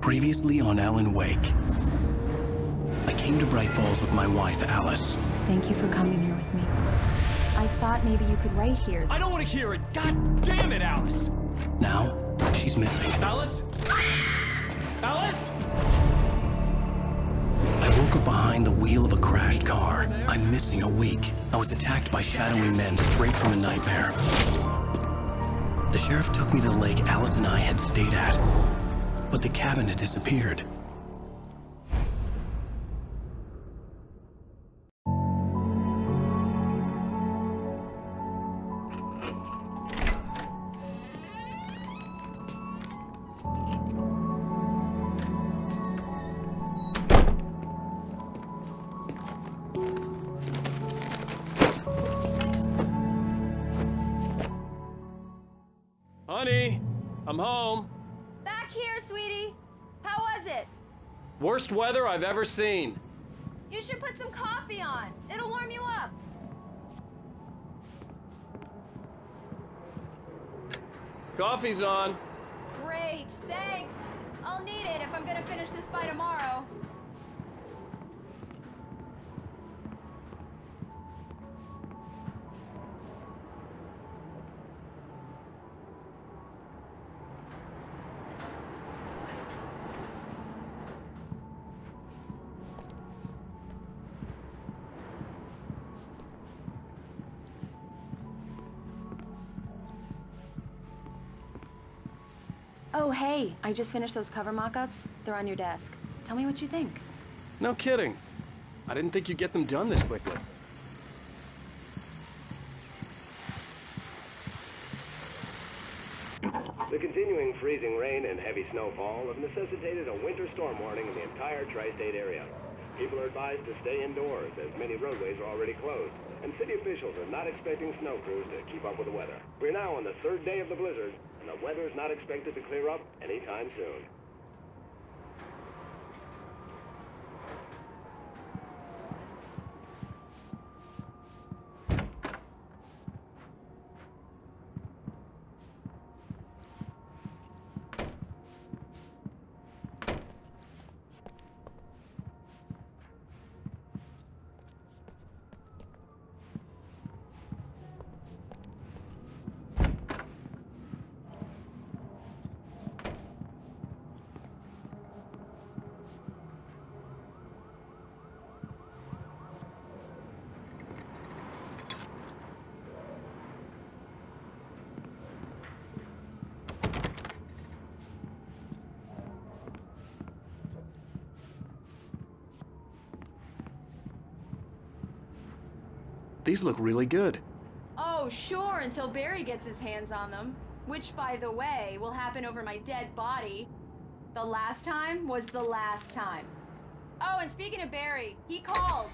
Previously on Alan Wake. I came to Bright Falls with my wife, Alice. Thank you for coming here with me. I thought maybe you could write here. I don't want to hear it! God damn it, Alice! Now, she's missing. Alice? Alice? I woke up behind the wheel of a crashed car. I'm missing a week. I was attacked by shadowy men straight from a nightmare. The sheriff took me to the lake Alice and I had stayed at, but the cabin had disappeared. Honey, I'm home. Back here, sweetie. How was it? Worst weather I've ever seen. You should put some coffee on. It'll warm you up. Coffee's on. Great, thanks. I'll need it if I'm gonna finish this by tomorrow. Oh, hey, I just finished those cover mock-ups. They're on your desk. Tell me what you think. No kidding. I didn't think you'd get them done this quickly. The continuing freezing rain and heavy snowfall have necessitated a winter storm warning in the entire tri-state area. People are advised to stay indoors as many roadways are already closed, and city officials are not expecting snow crews to keep up with the weather. We're now on the third day of the blizzard, and the weather is not expected to clear up anytime soon. These look really good. Oh, sure, until Barry gets his hands on them. Which, by the way, will happen over my dead body. The last time was the last time. Oh, and speaking of Barry, he called.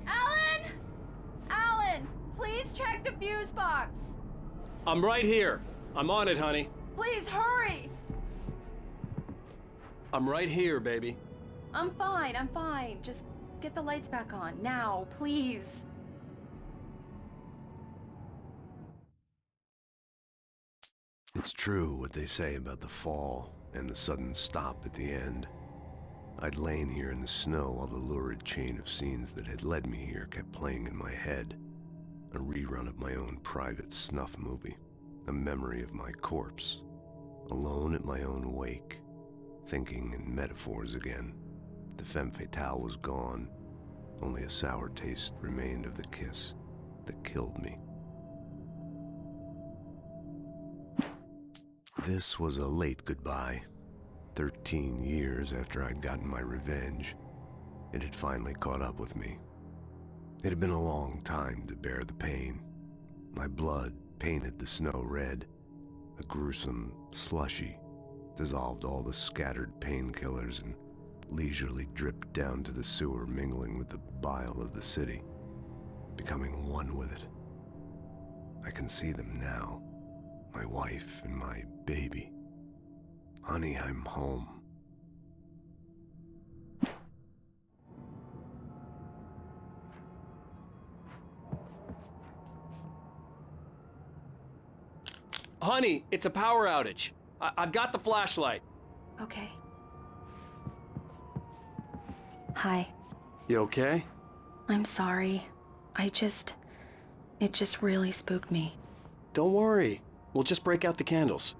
Alan! Alan, please check the fuse box. I'm right here. I'm on it, honey. Please hurry. I'm right here, baby. I'm fine, I'm fine. Just get the lights back on. Now, please. It's true what they say about the fall and the sudden stop at the end. I'd lain here in the snow while the lurid chain of scenes that had led me here kept playing in my head. A rerun of my own private snuff movie. A memory of my corpse. Alone at my own wake. Thinking in metaphors again. The femme fatale was gone. Only a sour taste remained of the kiss that killed me. This was a late goodbye. 13 years after I'd gotten my revenge, it had finally caught up with me. It had been a long time to bear the pain. My blood painted the snow red. A gruesome slushy dissolved all the scattered painkillers and leisurely dripped down to the sewer, mingling with the bile of the city, becoming one with it. I can see them now, my wife and my baby. Honey, I'm home. Honey, it's a power outage. I've got the flashlight. Okay. Hi. You okay? I'm sorry. It just really spooked me. Don't worry. We'll just break out the candles.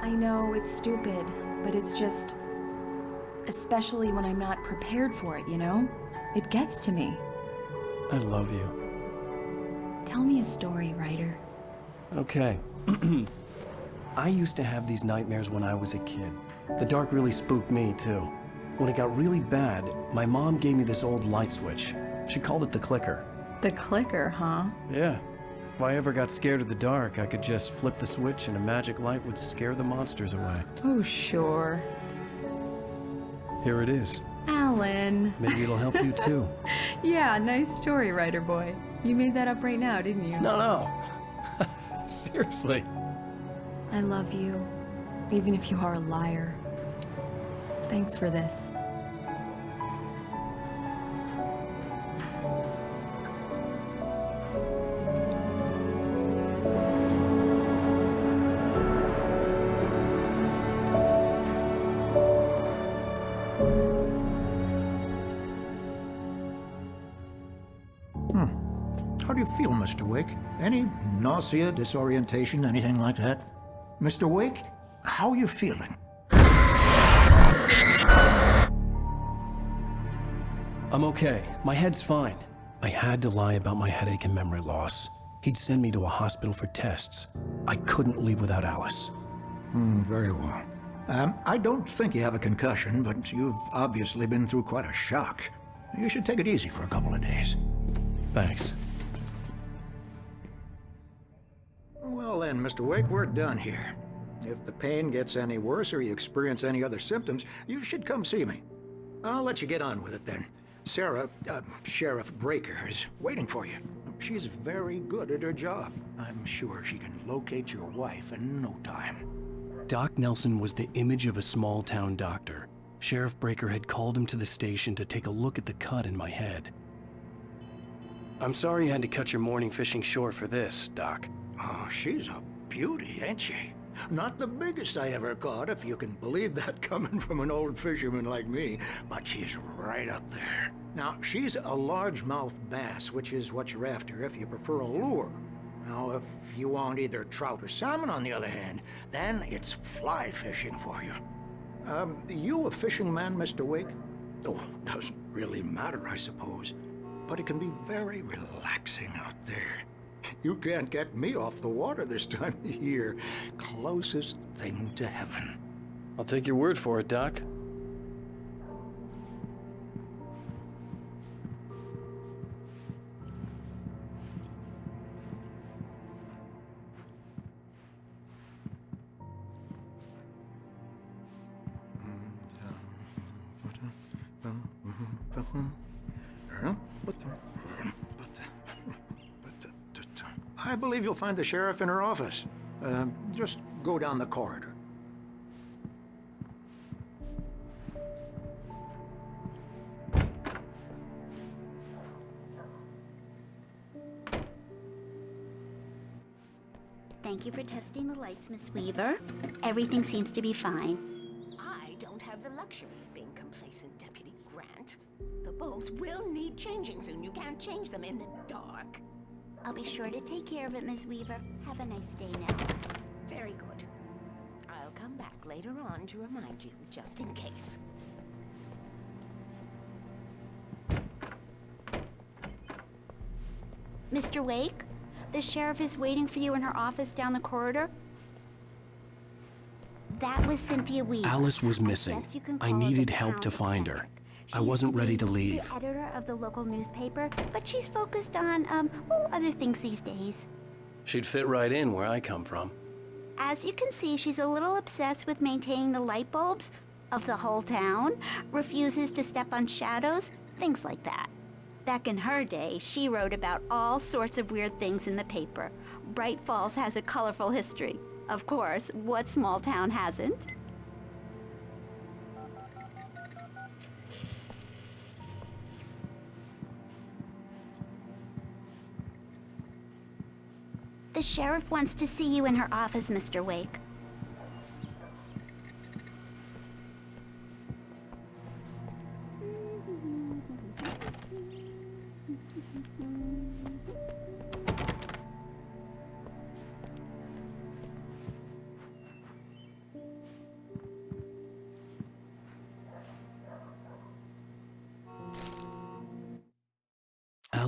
I know it's stupid, but it's just... Especially when I'm not prepared for it, you know? It gets to me. I love you. Tell me a story, writer. Okay. I used to have these nightmares when I was a kid. The dark really spooked me, too. When it got really bad, my mom gave me this old light switch. She called it the clicker. The clicker, huh? Yeah. If I ever got scared of the dark, I could just flip the switch and a magic light would scare the monsters away. Oh, sure. Here it is. Alan. Maybe it'll help you, too. Yeah, nice story, writer boy. You made that up right now, didn't you? No. Seriously. I love you, even if you are a liar. Thanks for this. How do you feel, Mr. Wake? Any nausea, disorientation, anything like that? Mr. Wake, how are you feeling? I'm okay. My head's fine. I had to lie about my headache and memory loss. He'd send me to a hospital for tests. I couldn't leave without Alice. Very well. I don't think you have a concussion, but you've obviously been through quite a shock. You should take it easy for a couple of days. Thanks. Well then, Mr. Wake, we're done here. If the pain gets any worse or you experience any other symptoms, you should come see me. I'll let you get on with it then. Sarah, Sheriff Breaker, is waiting for you. She's very good at her job. I'm sure she can locate your wife in no time. Doc Nelson was the image of a small-town doctor. Sheriff Breaker had called him to the station to take a look at the cut in my head. I'm sorry you had to cut your morning fishing short for this, Doc. Oh, she's a beauty, ain't she? Not the biggest I ever caught, if you can believe that coming from an old fisherman like me, but she's right up there. Now, she's a largemouth bass, which is what you're after if you prefer a lure. Now, if you want either trout or salmon, on the other hand, then it's fly fishing for you. You a fishing man, Mr. Wake? Oh, doesn't really matter, I suppose. But it can be very relaxing out there. You can't get me off the water this time of year. Closest thing to heaven. I'll take your word for it, Doc. I believe you'll find the sheriff in her office. Just go down the corridor. Thank you for testing the lights, Miss Weaver. Everything seems to be fine. I don't have the luxury of being complacent, Deputy Grant. The bulbs will need changing soon. You can't change them in the dark. I'll be sure to take care of it, Miss Weaver. Have a nice day now. Very good. I'll come back later on to remind you, just in case. Mr. Wake, the sheriff is waiting for you in her office down the corridor. That was Cynthia Weaver. Alice was I missing. guess you can I call her needed the help town to find her. detective. I wasn't She ready to used be leave. the editor of the local newspaper, but she's focused on, other things these days. She'd fit right in where I come from. As you can see, she's a little obsessed with maintaining the light bulbs of the whole town, refuses to step on shadows, things like that. Back in her day, she wrote about all sorts of weird things in the paper. Bright Falls has a colorful history. Of course, what small town hasn't? The sheriff wants to see you in her office, Mr. Wake.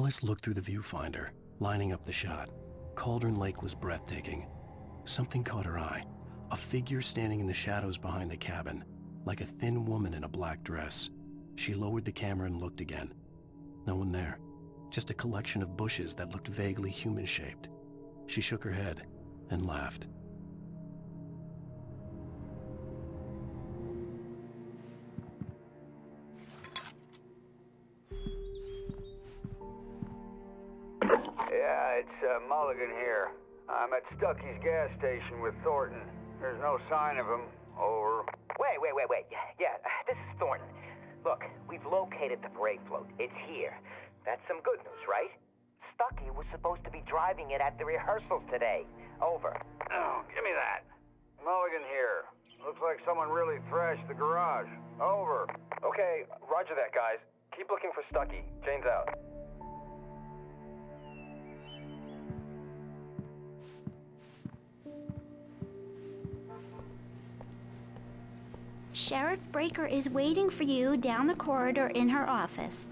Alice looked through the viewfinder, lining up the shot. Cauldron Lake was breathtaking. Something caught her eye. A figure standing in the shadows behind the cabin, like a thin woman in a black dress. She lowered the camera and looked again. No one there. Just a collection of bushes that looked vaguely human-shaped. She shook her head and laughed. Yeah, it's Mulligan here. I'm at Stucky's gas station with Thornton. There's no sign of him. Over. Wait. Yeah, this is Thornton. Look, we've located the brake float. It's here. That's some good news, right? Stucky was supposed to be driving it at the rehearsals today. Over. Oh, give me that. Mulligan here. Looks like someone really thrashed the garage. Over. Okay, roger that, guys. Keep looking for Stucky. Jane's out. Sheriff Breaker is waiting for you down the corridor in her office.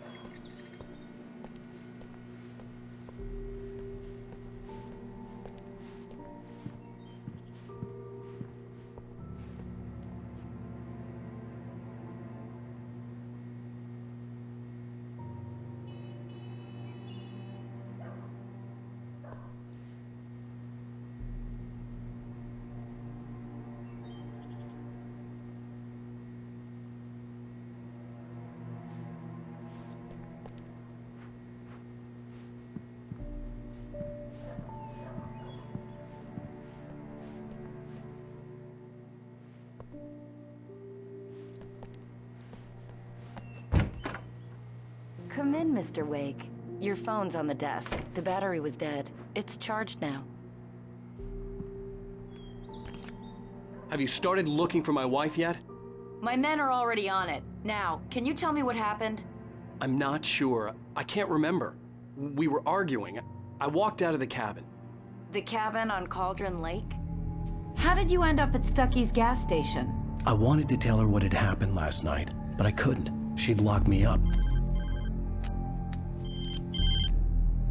Come in, Mr. Wake. Your phone's on the desk. The battery was dead. It's charged now. Have you started looking for my wife yet? My men are already on it. Now, can you tell me what happened? I'm not sure. I can't remember. We were arguing. I walked out of the cabin. The cabin on Cauldron Lake? How did you end up at Stucky's gas station? I wanted to tell her what had happened last night, but I couldn't. She'd lock me up.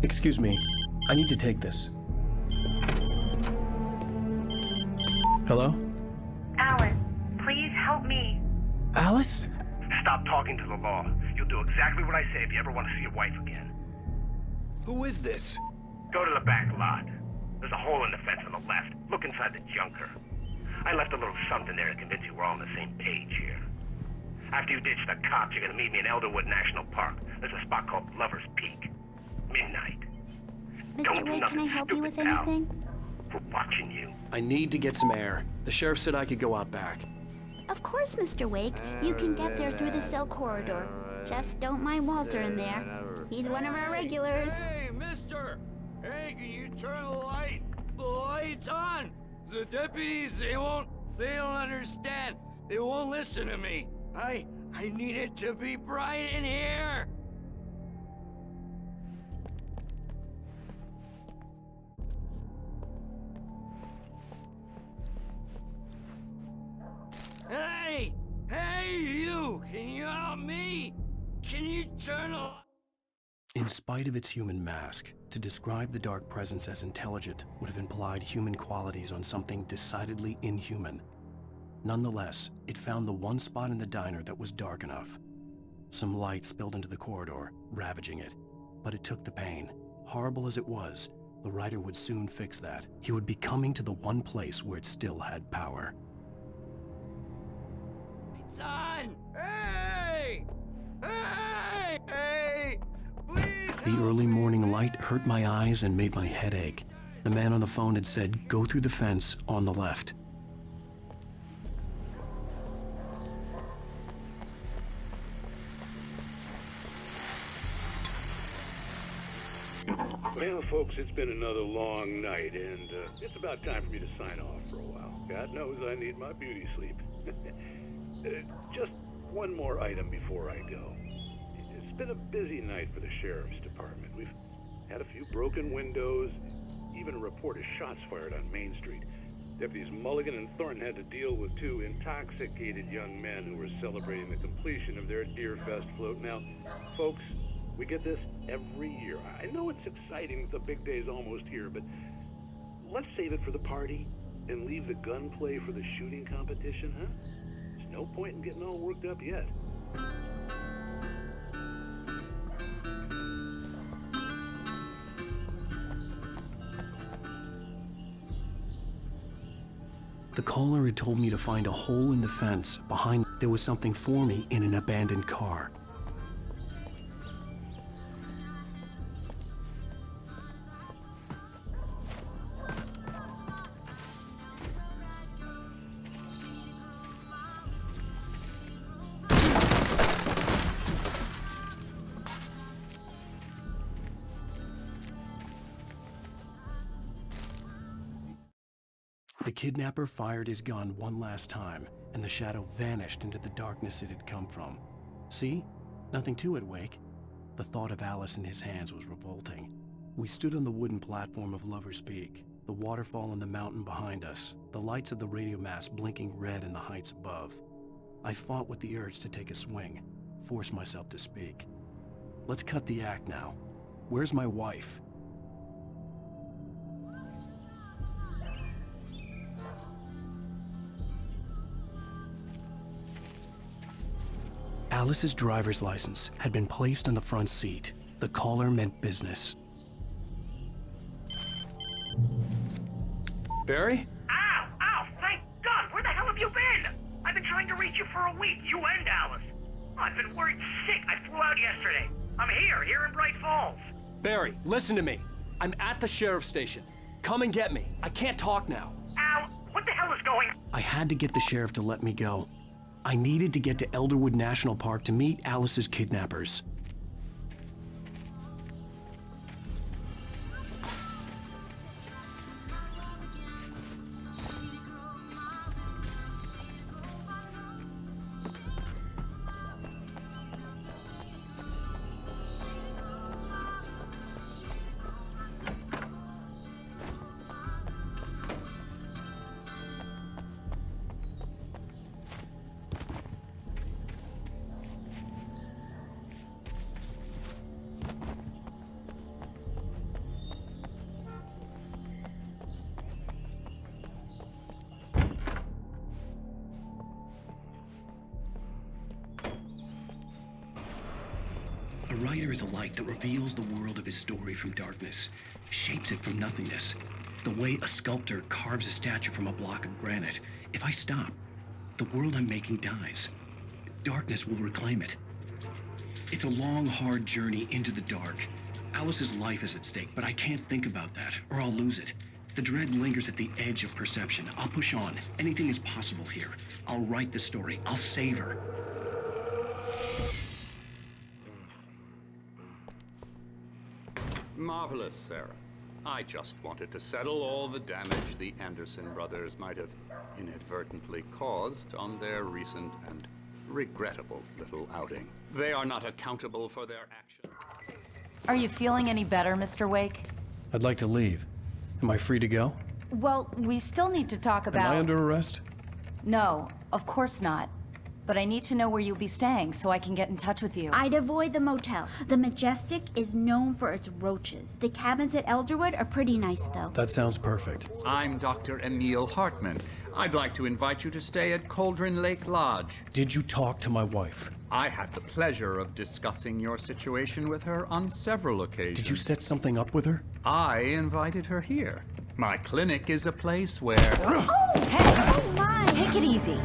Excuse me, I need to take this. Hello? Alice, please help me. Alice? Stop talking to the law. You'll do exactly what I say if you ever want to see your wife again. Who is this? Go to the back lot. There's a hole in the fence on the left. Look inside the junker. I left a little something there to convince you we're all on the same page here. After you ditch the cops, you're gonna meet me in Elderwood National Park. There's a spot called Lover's Peak. Midnight. Mr. Wake, can I help you with anything? We're watching you. I need to get some air. The sheriff said I could go out back. Of course, Mr. Wake. You can get there through the cell corridor. Just don't mind Walter in there. He's one of our regulars. Hey, mister! Hey, can you turn the lights on? The deputies, they don't understand. They won't listen to me. I need it to be bright in here. Hey, you! Can you help me? Can you turn the... In spite of its human mask, to describe the dark presence as intelligent would have implied human qualities on something decidedly inhuman. Nonetheless, it found the one spot in the diner that was dark enough. Some light spilled into the corridor, ravaging it. But it took the pain. Horrible as it was, the writer would soon fix that. He would be coming to the one place where it still had power. Son! Hey! Please! The early morning light hurt my eyes and made my head ache. The man on the phone had said, "Go through the fence on the left." Well, folks, it's been another long night, and it's about time for me to sign off for a while. God knows I need my beauty sleep. Just one more item before I go. It's been a busy night for the sheriff's department. We've had a few broken windows, even a report of shots fired on Main Street. Deputies Mulligan and Thornton had to deal with two intoxicated young men who were celebrating the completion of their Deer Fest float. Now, folks, We get this every year. I know it's exciting that the big day's almost here, but let's save it for the party and leave the gunplay for the shooting competition, huh? There's no point in getting all worked up yet. The caller had told me to find a hole in the fence behind. There was something for me in an abandoned car. The kidnapper fired his gun one last time, and the shadow vanished into the darkness it had come from. See? Nothing to it, Wake. The thought of Alice in his hands was revolting. We stood on the wooden platform of Lover's Peak, the waterfall on the mountain behind us, the lights of the radio mast blinking red in the heights above. I fought with the urge to take a swing, forced myself to speak. Let's cut the act now. Where's my wife? Alice's driver's license had been placed on the front seat. The caller meant business. Barry? Ow! Ow! Thank God! Where the hell have you been? I've been trying to reach you for a week, you and Alice. I've been worried sick. I flew out yesterday. I'm here in Bright Falls. Barry, listen to me. I'm at the sheriff's station. Come and get me. I can't talk now. Al, what the hell is going on? I had to get the sheriff to let me go. I needed to get to Elderwood National Park to meet Alice's kidnappers. A writer is a light that reveals the world of his story from darkness, shapes it from nothingness. The way a sculptor carves a statue from a block of granite. If I stop, the world I'm making dies. Darkness will reclaim it. It's a long, hard journey into the dark. Alice's life is at stake, but I can't think about that, or I'll lose it. The dread lingers at the edge of perception. I'll push on. Anything is possible here. I'll write the story. I'll save her. Marvelous, Sarah. I just wanted to settle all the damage the Anderson brothers might have inadvertently caused on their recent and regrettable little outing. They are not accountable for their actions. Are you feeling any better, Mr. Wake? I'd like to leave. Am I free to go? Well, we still need to talk about... Am I under arrest? No, of course not. But I need to know where you'll be staying so I can get in touch with you. I'd avoid the motel. The Majestic is known for its roaches. The cabins at Elderwood are pretty nice, though. That sounds perfect. I'm Dr. Emil Hartman. I'd like to invite you to stay at Cauldron Lake Lodge. Did you talk to my wife? I had the pleasure of discussing your situation with her on several occasions. Did you set something up with her? I invited her here. My clinic is a place where... Oh, hey! Oh, my! Take it easy.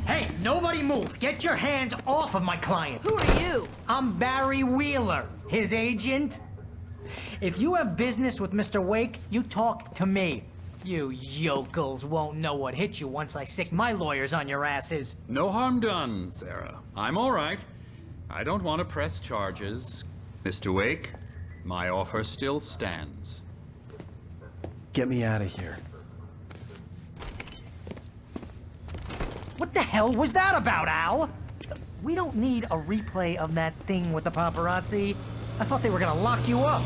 Hey, nobody move! Get your hands off of my client! Who are you? I'm Barry Wheeler, his agent. If you have business with Mr. Wake, you talk to me. You yokels won't know what hit you once I sick my lawyers on your asses. No harm done, Sarah. I'm all right. I don't want to press charges. Mr. Wake, my offer still stands. Get me out of here. What the hell was that about, Al? We don't need a replay of that thing with the paparazzi. I thought they were gonna lock you up.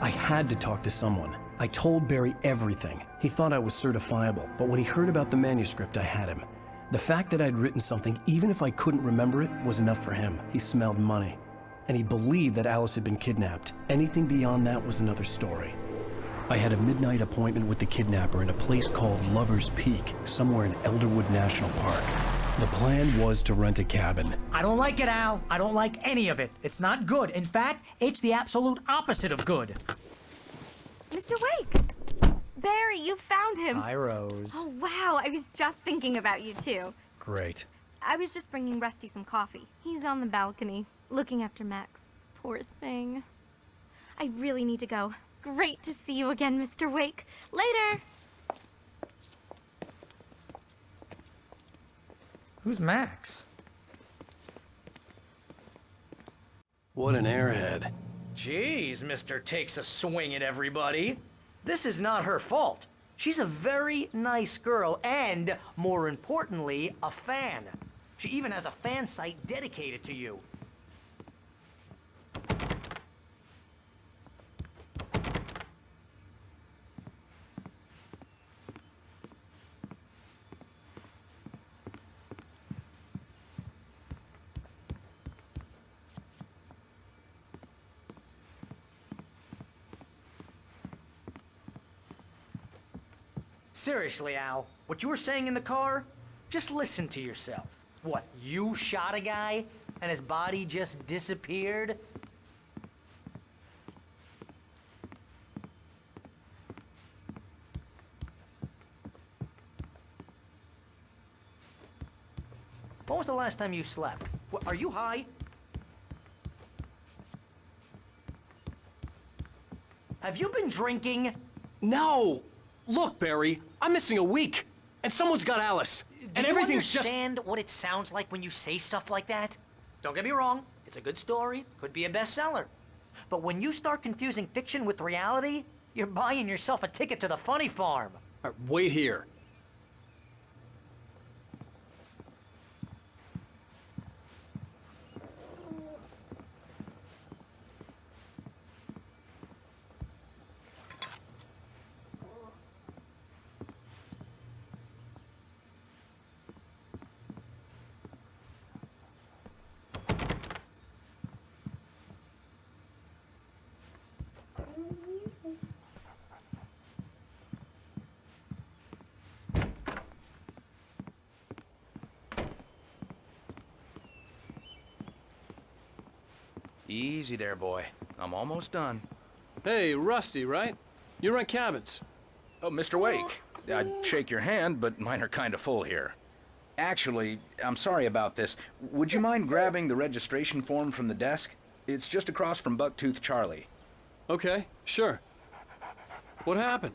I had to talk to someone. I told Barry everything. He thought I was certifiable, but when he heard about the manuscript, I had him. The fact that I'd written something, even if I couldn't remember it, was enough for him. He smelled money. And he believed that Alice had been kidnapped. Anything beyond that was another story. I had a midnight appointment with the kidnapper in a place called Lover's Peak, somewhere in Elderwood National Park. The plan was to rent a cabin. I don't like it, Al. I don't like any of it. It's not good. In fact, it's the absolute opposite of good. Mr. Wake! Barry, you found him! Hi, Rose. Oh, wow. I was just thinking about you, too. Great. I was just bringing Rusty some coffee. He's on the balcony, looking after Max. Poor thing. I really need to go. Great to see you again, Mr. Wake. Later! Who's Max? What an airhead. Jeez, Mr. Takes a swing at everybody. This is not her fault. She's a very nice girl and, more importantly, a fan. She even has a fan site dedicated to you. Seriously, Al, what you were saying in the car? Just listen to yourself. What, you shot a guy and his body just disappeared? When was the last time you slept? What, are you high? Have you been drinking? No! Look, Barry, I'm missing a week, and someone's got Alice, and everything's just... Do you understand what it sounds like when you say stuff like that? Don't get me wrong, it's a good story, could be a bestseller. But when you start confusing fiction with reality, you're buying yourself a ticket to the funny farm. Wait here. Easy there, boy. I'm almost done. Hey, Rusty, right? You rent cabins. Oh, Mr. Wake. I'd shake your hand, but mine are kind of full here. Actually, I'm sorry about this. Would you mind grabbing the registration form from the desk? It's just across from Bucktooth Charlie. Okay, sure. What happened?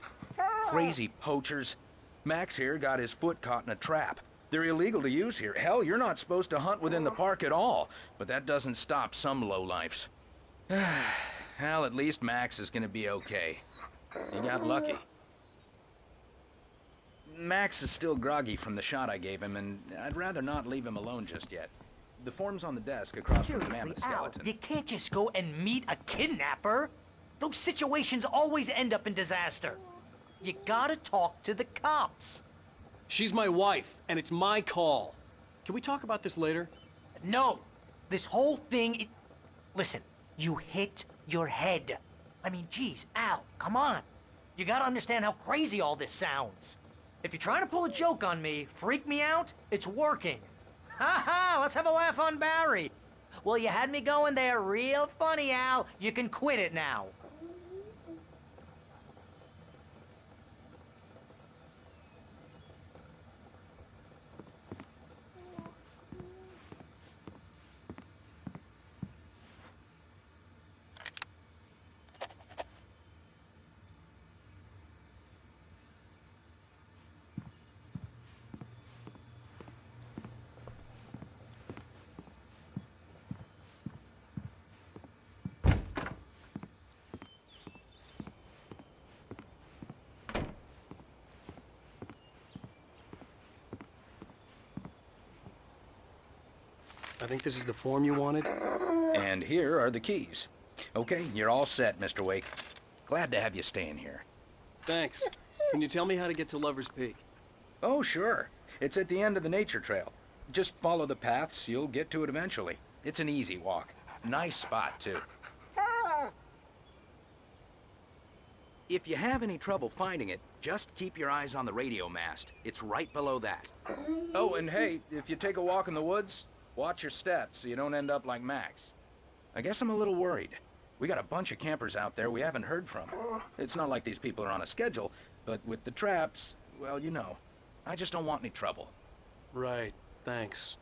Crazy poachers. Max here got his foot caught in a trap. They're illegal to use here. Hell, you're not supposed to hunt within the park at all. But that doesn't stop some lowlifes. Well, at least Max is gonna be okay. He got lucky. Max is still groggy from the shot I gave him, and I'd rather not leave him alone just yet. The form's on the desk across from the mammoth skeleton. You can't just go and meet a kidnapper. Those situations always end up in disaster. You gotta talk to the cops. She's my wife, and it's my call. Can we talk about this later? No. This whole thing... Listen, you hit your head. I mean, geez, Al, come on. You gotta understand how crazy all this sounds. If you're trying to pull a joke on me, freak me out, it's working. Ha ha, let's have a laugh on Barry. Well, you had me going there real funny, Al. You can quit it now. I think this is the form you wanted. And here are the keys. Okay, you're all set, Mr. Wake. Glad to have you staying here. Thanks. Can you tell me how to get to Lover's Peak? Oh, sure. It's at the end of the nature trail. Just follow the paths, you'll get to it eventually. It's an easy walk. Nice spot, too. If you have any trouble finding it, just keep your eyes on the radio mast. It's right below that. Oh, and hey, if you take a walk in the woods, watch your steps so you don't end up like Max. I guess I'm a little worried. We got a bunch of campers out there we haven't heard from. It's not like these people are on a schedule, but with the traps, well, you know. I just don't want any trouble. Right. Thanks.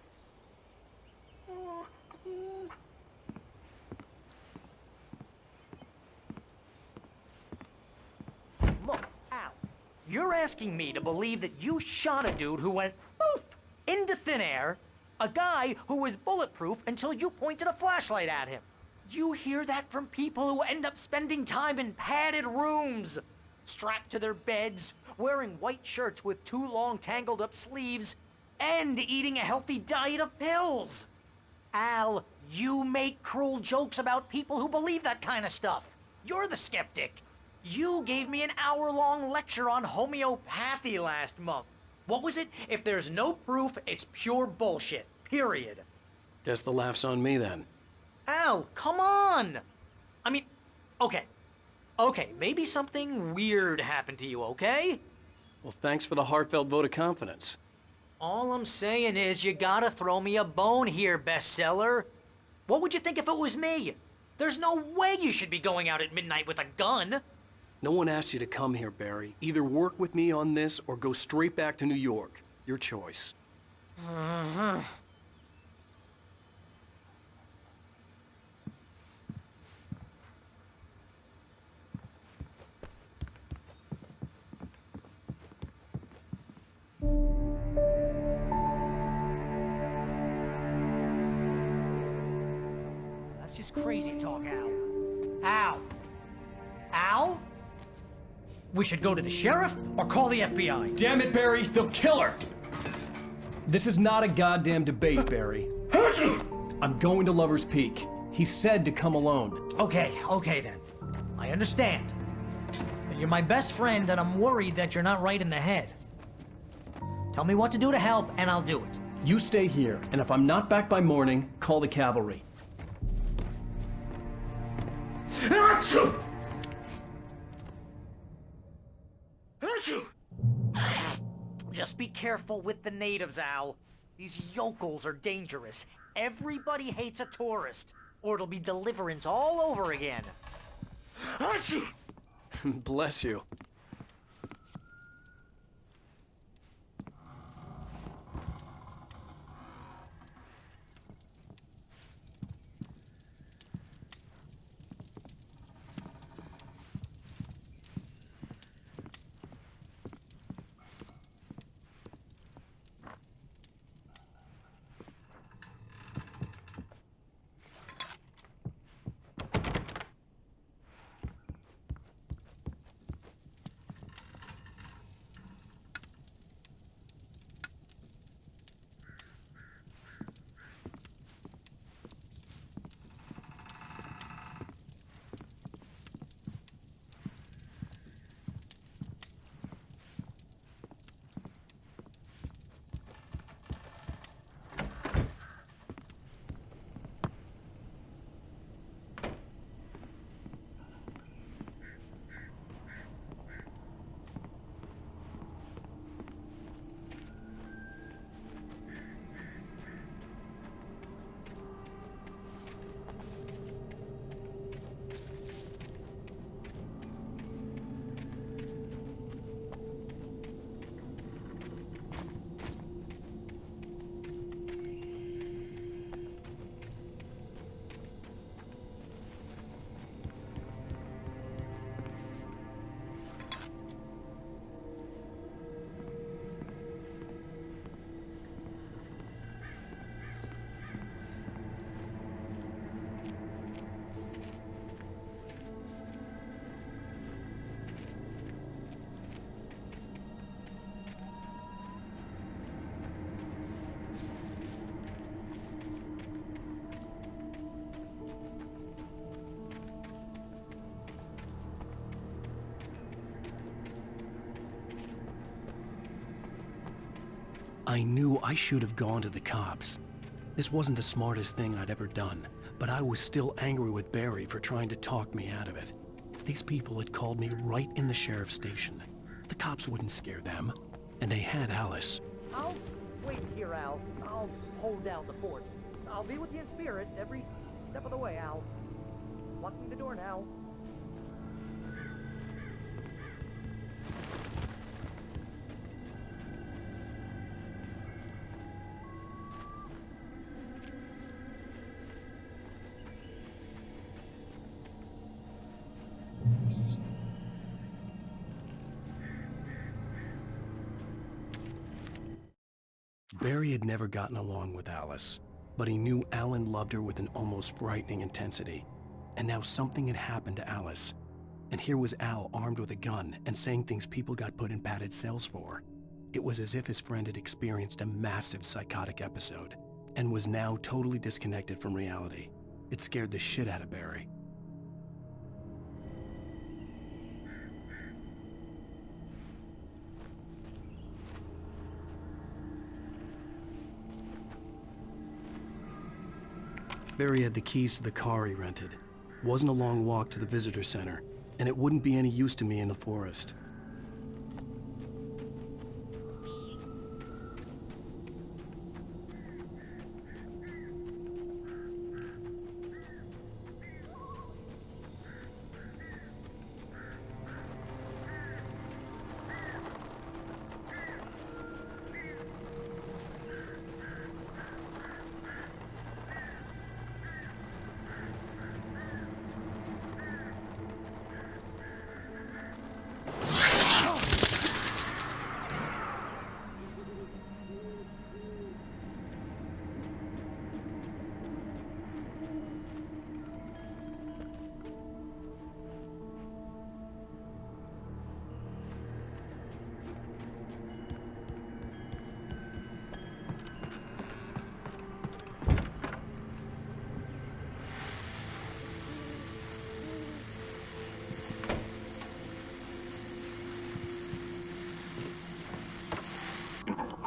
Look, Al, you're asking me to believe that you shot a dude who went poof into thin air, a guy who was bulletproof until you pointed a flashlight at him. You hear that from people who end up spending time in padded rooms, strapped to their beds, wearing white shirts with too long tangled up sleeves, and eating a healthy diet of pills. Al, you make cruel jokes about people who believe that kind of stuff. You're the skeptic. You gave me an hour-long lecture on homeopathy last month. What was it? If there's no proof, it's pure bullshit. Period. Guess the laugh's on me then. Al, come on! I mean, okay. Okay, maybe something weird happened to you, okay? Well, thanks for the heartfelt vote of confidence. All I'm saying is you gotta throw me a bone here, bestseller. What would you think if it was me? There's no way you should be going out at midnight with a gun. No one asked you to come here, Barry. Either work with me on this or go straight back to New York. Your choice. That's just crazy talk, Al. Al? Al? We should go to the sheriff or call the FBI. Damn it, Barry! They'll kill her! This is not a goddamn debate, Barry. I'm going to Lover's Peak. He said to come alone. Okay then. I understand. But you're my best friend and I'm worried that you're not right in the head. Tell me what to do to help and I'll do it. You stay here, and if I'm not back by morning, call the cavalry. Just be careful with the natives, Al. These yokels are dangerous. Everybody hates a tourist, or it'll be deliverance all over again. Bless you. I knew I should have gone to the cops. This wasn't the smartest thing I'd ever done, but I was still angry with Barry for trying to talk me out of it. These people had called me right in the sheriff's station. The cops wouldn't scare them, and they had Alice. I'll wait here, Al. I'll hold down the fort. I'll be with you in spirit every step of the way, Al. Locking the door now. Barry had never gotten along with Alice, but he knew Alan loved her with an almost frightening intensity. And now something had happened to Alice. And here was Al armed with a gun and saying things people got put in padded cells for. It was as if his friend had experienced a massive psychotic episode and was now totally disconnected from reality. It scared the shit out of Barry. Barry had the keys to the car he rented. Wasn't a long walk to the visitor center, and it wouldn't be any use to me in the forest.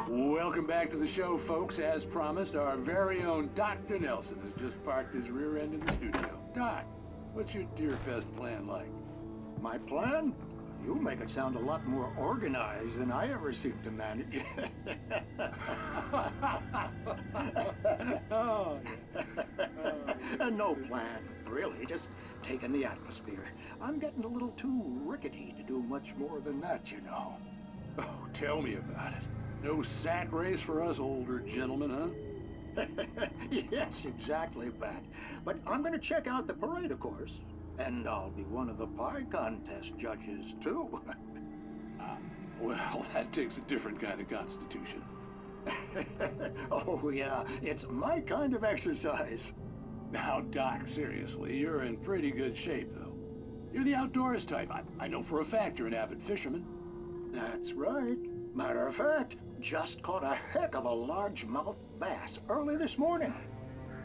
Welcome back to the show, folks. As promised, our very own Dr. Nelson has just parked his rear end in the studio. Doc, what's your Deerfest plan like? My plan? You make it sound a lot more organized than I ever seem to manage. Oh, No plan, really. Just taking the atmosphere. I'm getting a little too rickety to do much more than that, you know. Oh, tell me about it. No sack race for us older gentlemen, huh? Yes, exactly, Pat. But I'm going to check out the parade, of course. And I'll be one of the pie contest judges, too. Well, that takes a different kind of constitution. Oh, yeah. It's my kind of exercise. Now, Doc, seriously, you're in pretty good shape, though. You're the outdoors type. I know for a fact you're an avid fisherman. That's right. Matter of fact, just caught a heck of a largemouth bass early this morning.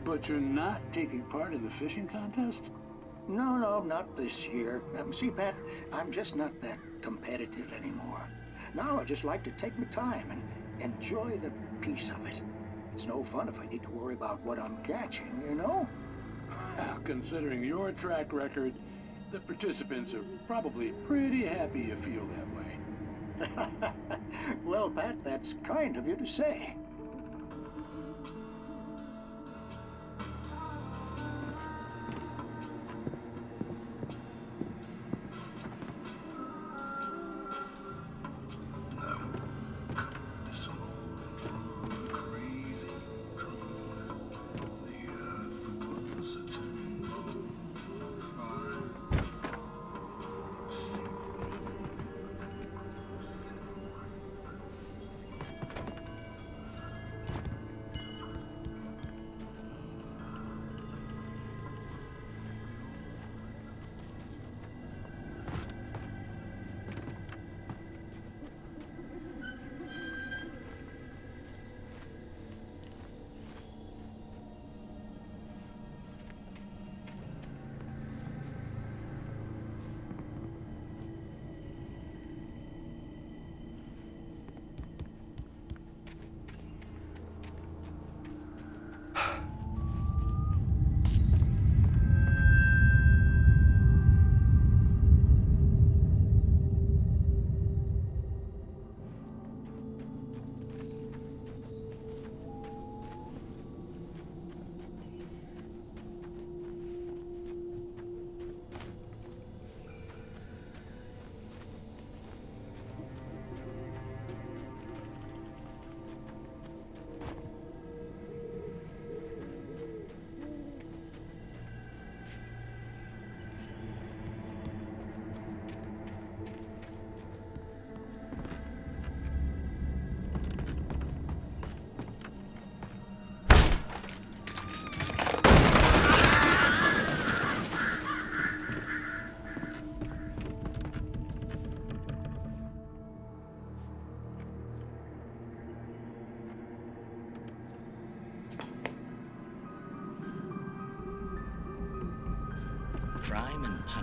But you're not taking part in the fishing contest? No, not this year. See, Pat, I'm just not that competitive anymore. Now I just like to take my time and enjoy the peace of it. It's no fun if I need to worry about what I'm catching, you know? Well, considering your track record, the participants are probably pretty happy you feel that way. Well, Pat, that's kind of you to say.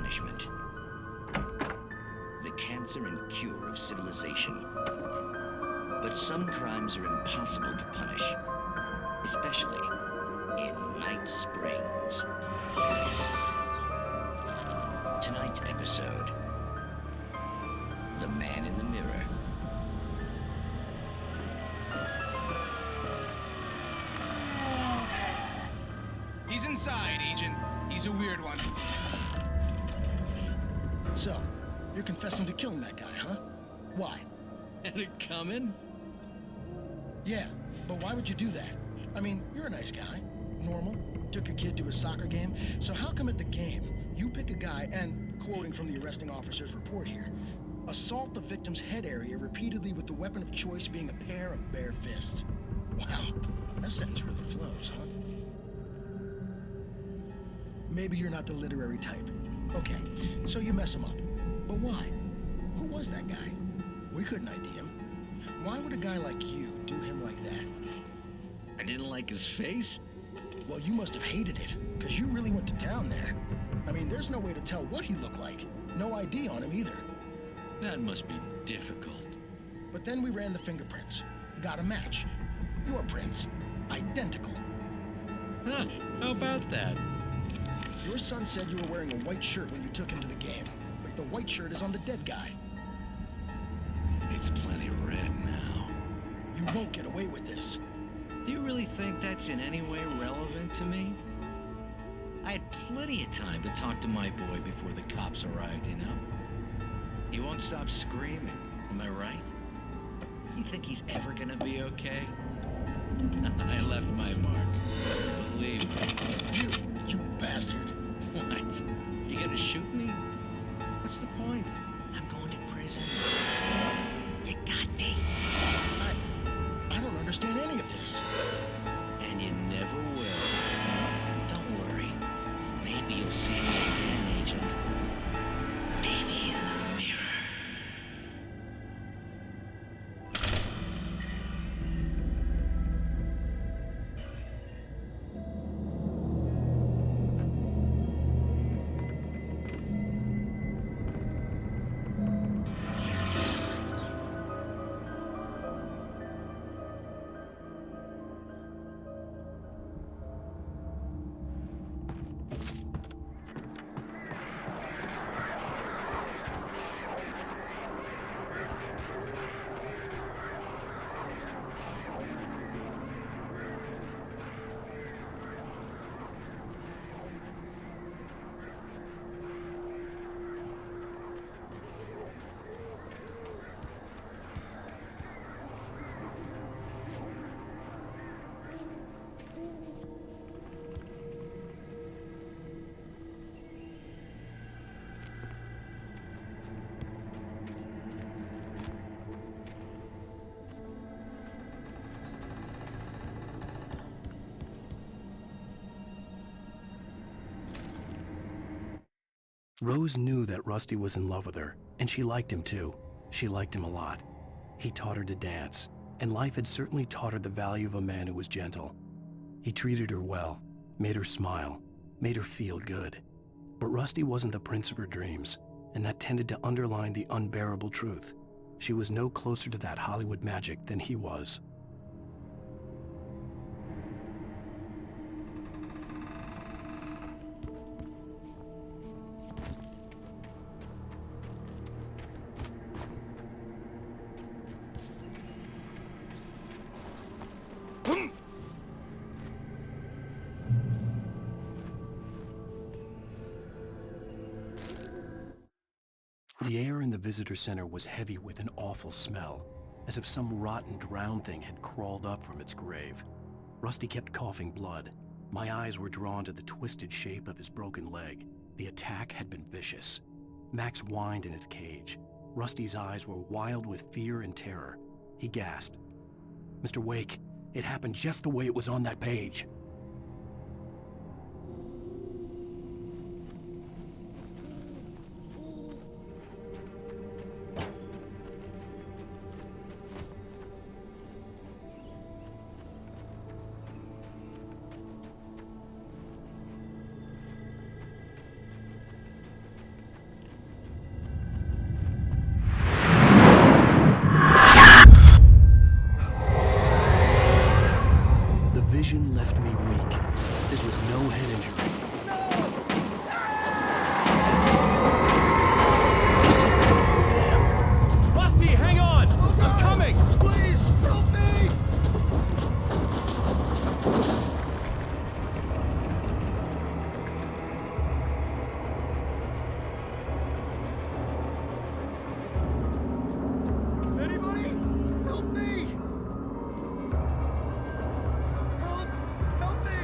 punishment. The cancer and cure of civilization. But some crimes are impossible to punish, especially in Night Springs. Tonight's episode, The Man in the Mirror. He's inside, Agent. He's a weird one. So, you're confessing to killing that guy, huh? Why? Had it coming? Yeah, but why would you do that? I mean, you're a nice guy. Normal. Took your kid to a soccer game. So how come at the game, you pick a guy and, quoting from the arresting officer's report here, assault the victim's head area repeatedly with the weapon of choice being a pair of bare fists? Wow, that sentence really flows, huh? Maybe you're not the literary type. Okay, so you mess him up. But why? Who was that guy? We couldn't ID him. Why would a guy like you do him like that? I didn't like his face? Well, you must have hated it, because you really went to town there. I mean, there's no way to tell what he looked like. No ID on him either. That must be difficult. But then we ran the fingerprints. Got a match. Your prints. Identical. Huh, how about that? Your son said you were wearing a white shirt when you took him to the game, but the white shirt is on the dead guy. It's plenty red now. You won't get away with this. Do you really think that's in any way relevant to me? I had plenty of time to talk to my boy before the cops arrived, you know? He won't stop screaming, am I right? You think he's ever gonna be okay? I left my mark. Believe me. You bastard. What? You gonna shoot me? What's the point? I'm going to prison. You got me. I don't understand any of this. And you never will. Don't worry. Maybe you'll see me again, Agent. Maybe in the mirror. Rose knew that Rusty was in love with her, and she liked him too. She liked him a lot. He taught her to dance, and life had certainly taught her the value of a man who was gentle. He treated her well, made her smile, made her feel good. But Rusty wasn't the prince of her dreams, and that tended to underline the unbearable truth. She was no closer to that Hollywood magic than he was. The air in the visitor center was heavy with an awful smell, as if some rotten drowned thing had crawled up from its grave. Rusty kept coughing blood. My eyes were drawn to the twisted shape of his broken leg. The attack had been vicious. Max whined in his cage. Rusty's eyes were wild with fear and terror. He gasped. "Mr. Wake, it happened just the way it was on that page." Anybody? Help me! Help! Help me!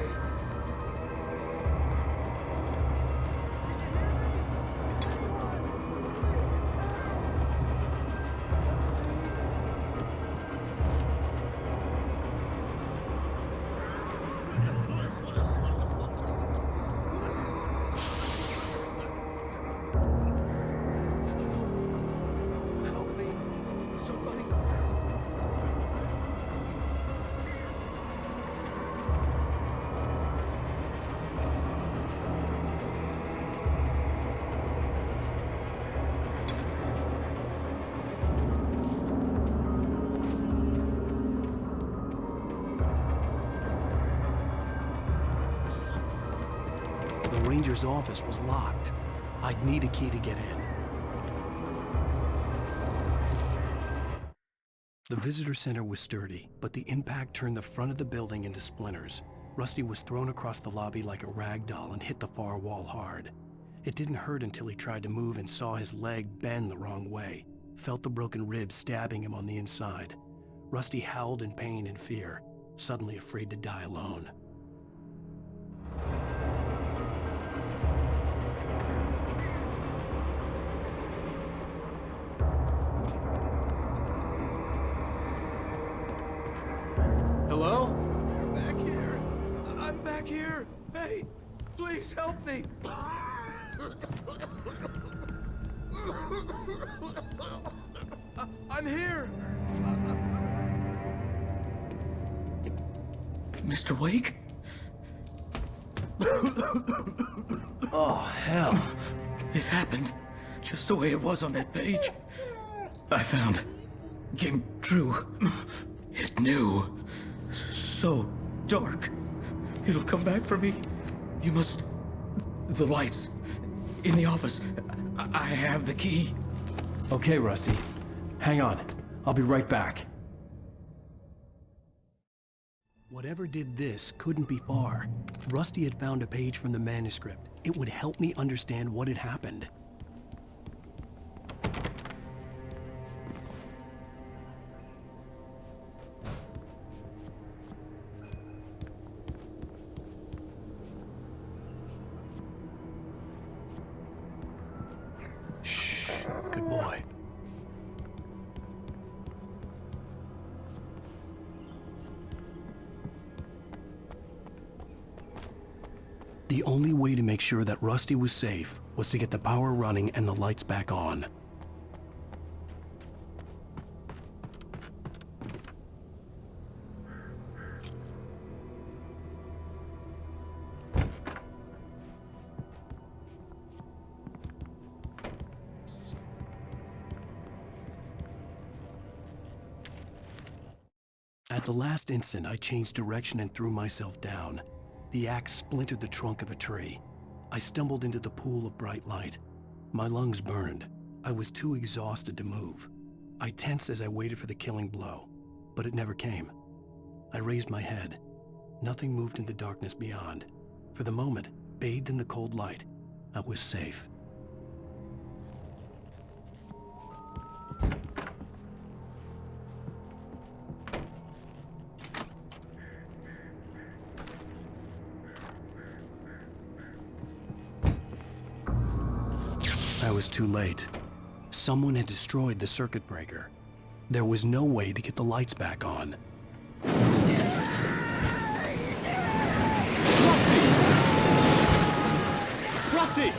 Help me! Somebody! The ranger's office was locked. I'd need a key to get in. The visitor center was sturdy, but the impact turned the front of the building into splinters. Rusty was thrown across the lobby like a rag doll and hit the far wall hard. It didn't hurt until he tried to move and saw his leg bend the wrong way, felt the broken ribs stabbing him on the inside. Rusty howled in pain and fear, suddenly afraid to die alone. Hello? Back here! I'm back here! Hey, please help me! I'm here! Mr. Wake? Oh, hell. It happened just the way it was on that page. I found. Came true. It knew. So dark. It'll come back for me. You must... The lights. In the office. I have the key. Okay, Rusty. Hang on. I'll be right back. Whatever did this couldn't be far. Rusty had found a page from the manuscript. It would help me understand what had happened. Shh. Good boy. The only way to make sure that Rusty was safe was to get the power running and the lights back on. At the last instant, I changed direction and threw myself down. The axe splintered the trunk of a tree. I stumbled into the pool of bright light. My lungs burned. I was too exhausted to move. I tensed as I waited for the killing blow, but it never came. I raised my head. Nothing moved in the darkness beyond. For the moment, bathed in the cold light, I was safe. I was too late. Someone had destroyed the circuit breaker. There was no way to get the lights back on. Rusty!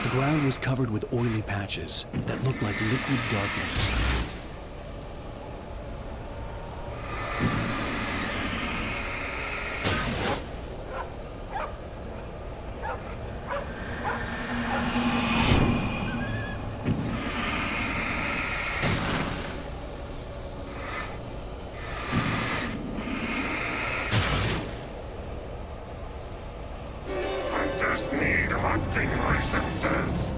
The ground was covered with oily patches that looked like liquid darkness. Hunters need hunting licenses.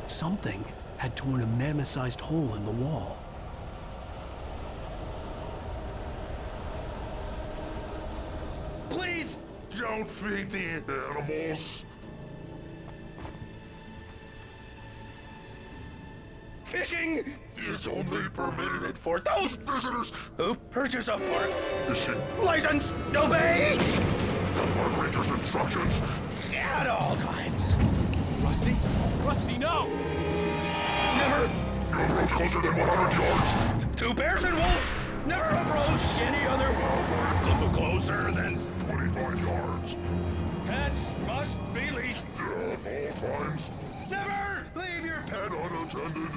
Something had torn a mammoth-sized hole in the wall. Please! Don't feed the animals! Fishing is only permitted for those visitors who purchase a park fishing license. Obey the park ranger's instructions. at all times. Rusty? Rusty, no! Never You approach closer than 100 yards. to bears and wolves. Never approach any other wildlife closer than 25 yards. pets must be leashed. At all times. Never leave your pet And unattended.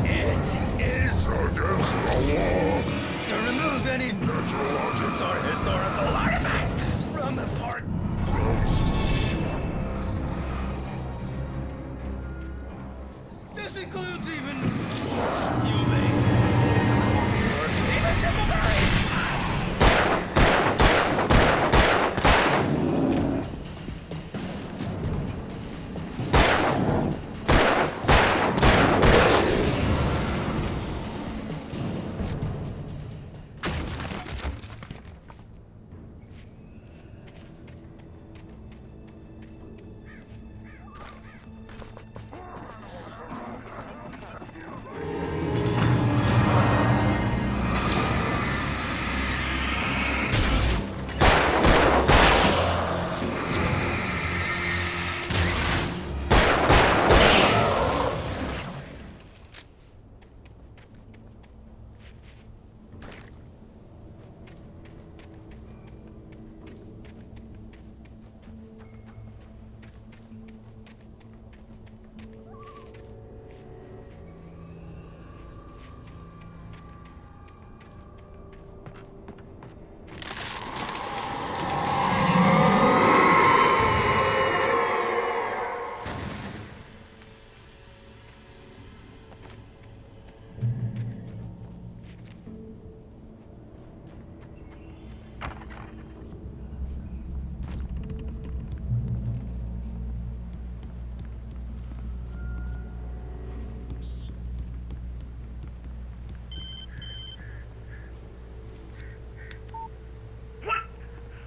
It is Against the law. to remove any Natural objects or historical artifacts from the park. This includes even you may even simple berries.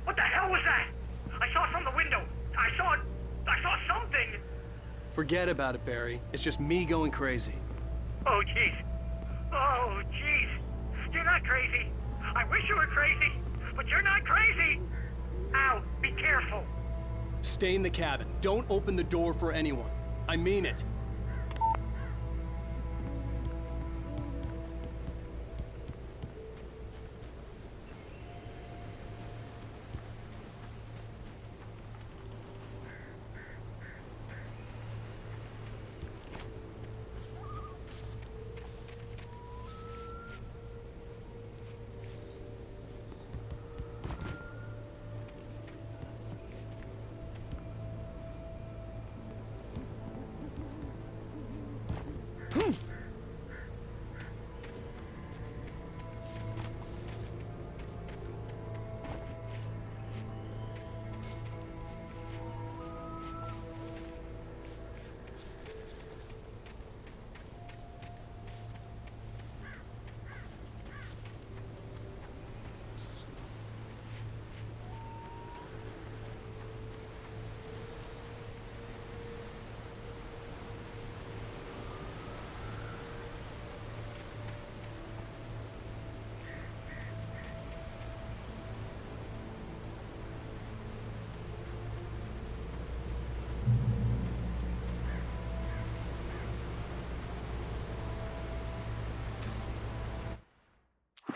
What the hell was that? I saw it from the window. I saw something. Forget about it, Barry. It's just me going crazy. Oh, jeez. Oh, jeez. You're not crazy. I wish you were crazy, but you're not crazy. Ow, be careful. Stay in the cabin. Don't open the door for anyone. I mean it.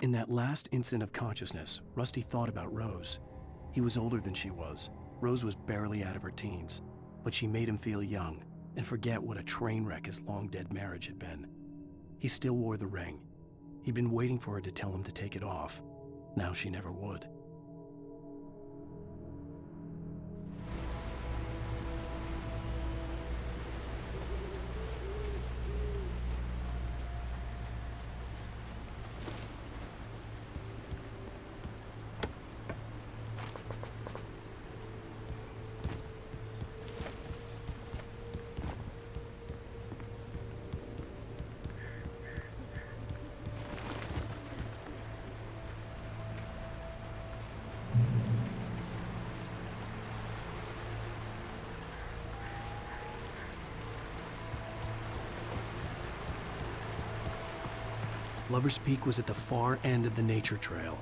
In that last instant of consciousness, Rusty thought about Rose. He was older than she was. Rose was barely out of her teens, but she made him feel young and forget what a train wreck his long-dead marriage had been. He still wore the ring. He'd been waiting for her to tell him to take it off. Now she never would. Lover's Peak was at the far end of the nature trail.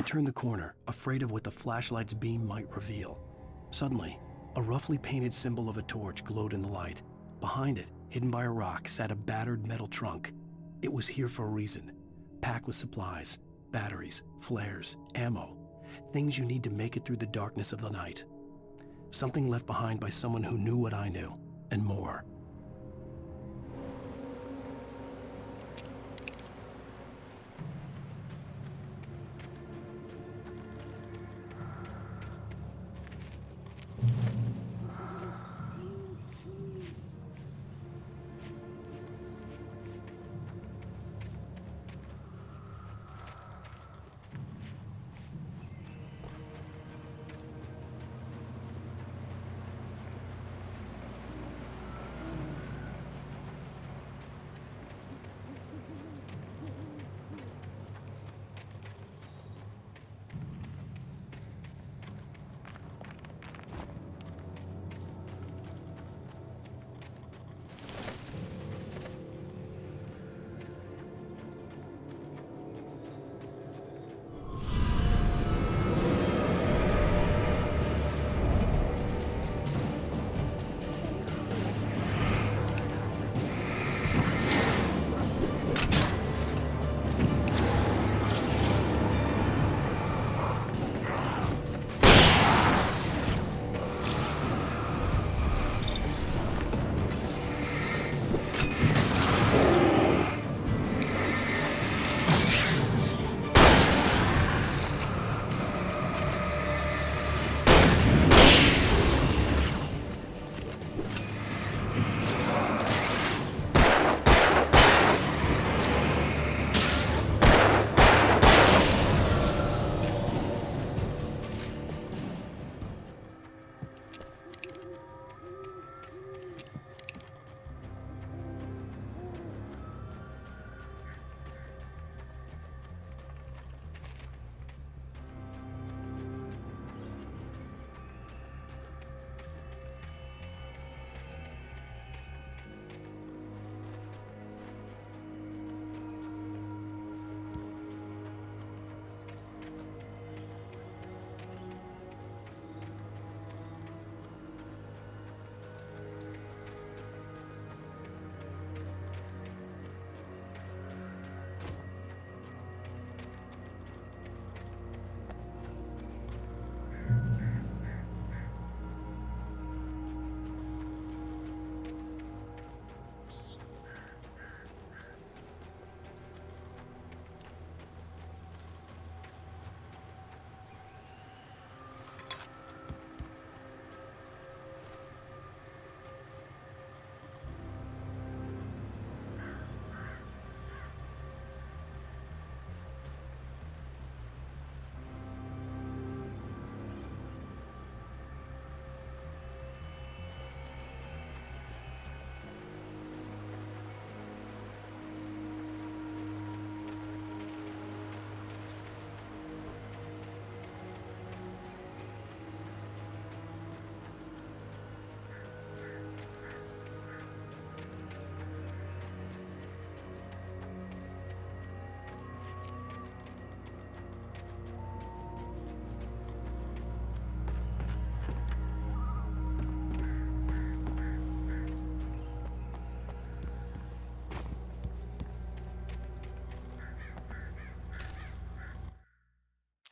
turned the corner, afraid of what the flashlight's beam might reveal. Suddenly, a roughly painted symbol of a torch glowed in the light. Behind it, hidden by a rock, sat a battered metal trunk. It was here for a reason, packed with supplies, batteries, flares, ammo, things you need to make it through the darkness of the night. Something left behind by someone who knew what I knew, and more.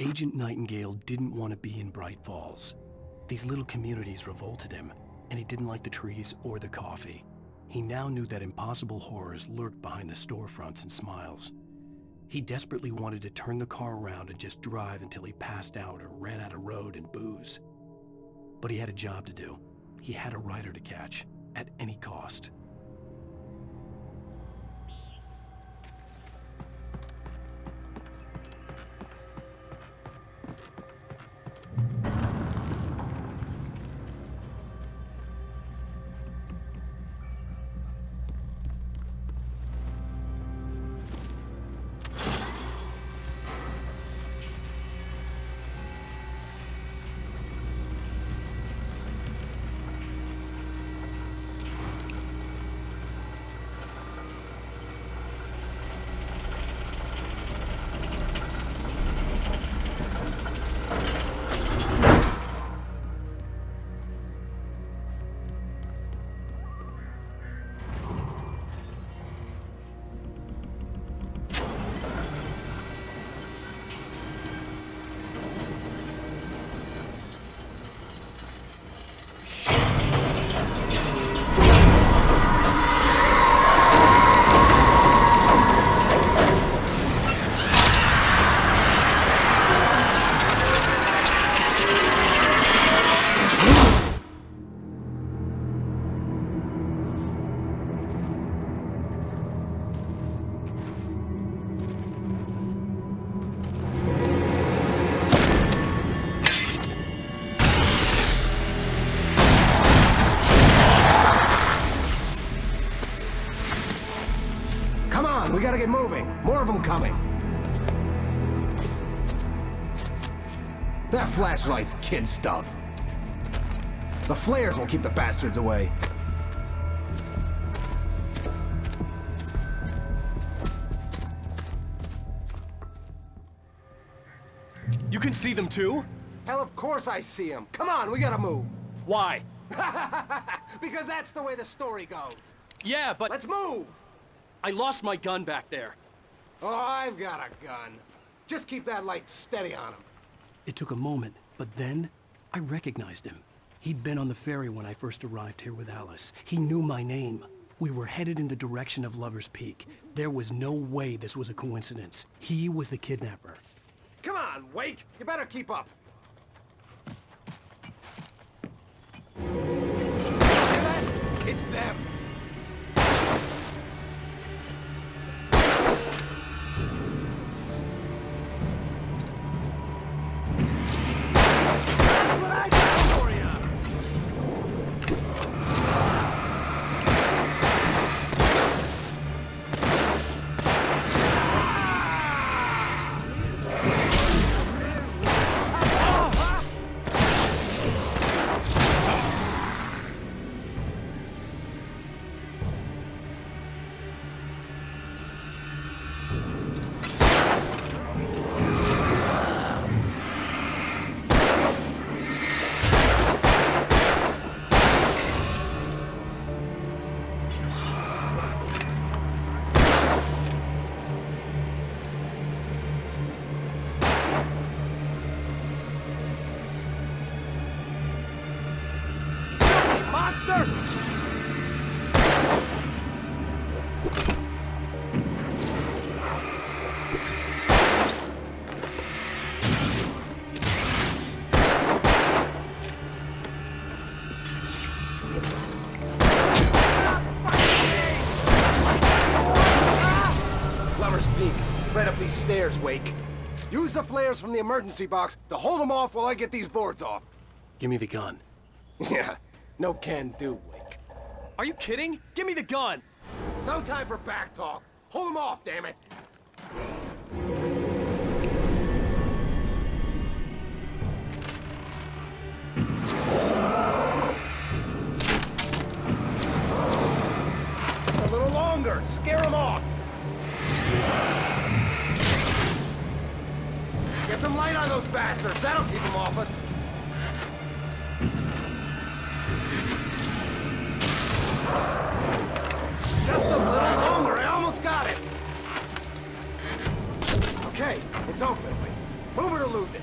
Agent Nightingale didn't want to be in Bright Falls. These little communities revolted him, and he didn't like the trees or the coffee. He now knew that impossible horrors lurked behind the storefronts and smiles. He desperately wanted to turn the car around and just drive until he passed out or ran out of road and booze. But he had a job to do. He had a rider to catch, at any cost. We gotta get moving. More of them coming. That flashlight's kid stuff. The flares will keep the bastards away. You can see them too? Hell, of course I see them. Come on, we gotta move. Why? Because that's the way the story goes. Yeah, but... Let's move! I lost my gun back there. Oh, I've got a gun. Just keep that light steady on him. It took a moment, but then I recognized him. He'd been on the ferry when I first arrived here with Alice. He knew my name. We were headed in the direction of Lover's Peak. There was no way this was a coincidence. He was the kidnapper. Come on, Wake! You better keep up. Hear that? It's them. That's what I got for you. Monster! Lover's Peak. Right up these stairs, Wake. Use the flares from the emergency box to hold them off while I get these boards off. Give me the gun. Yeah, no can do, Wake. Are you kidding? Give me the gun! No time for back talk. Hold them off, damn it. A little longer. Scare them off. Get some light on those bastards. That'll keep them off us. Just a little longer. I almost got it. Okay, it's open. Move it or lose it.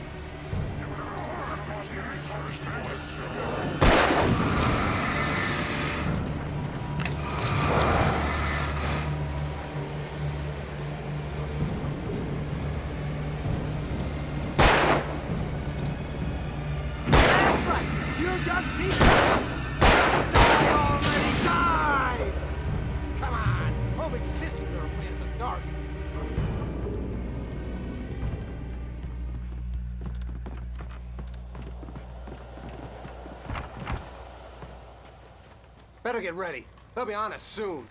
That's right. You just beat us. Die already. Die! Come on. Only sissies are afraid of the dark. Better get ready. They'll be on us soon.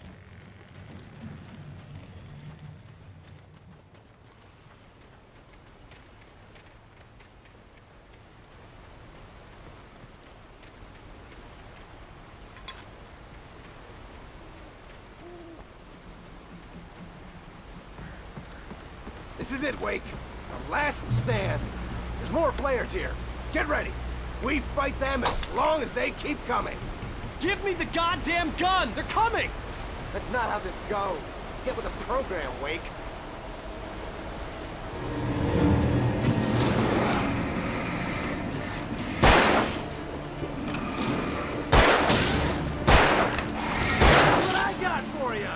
This is it, Wake. Our last stand. There's more flares here. Get ready. We fight them as long as they keep coming. Give me the goddamn gun! They're coming! That's not how this goes. Get with the program, Wake. That's what I got for you!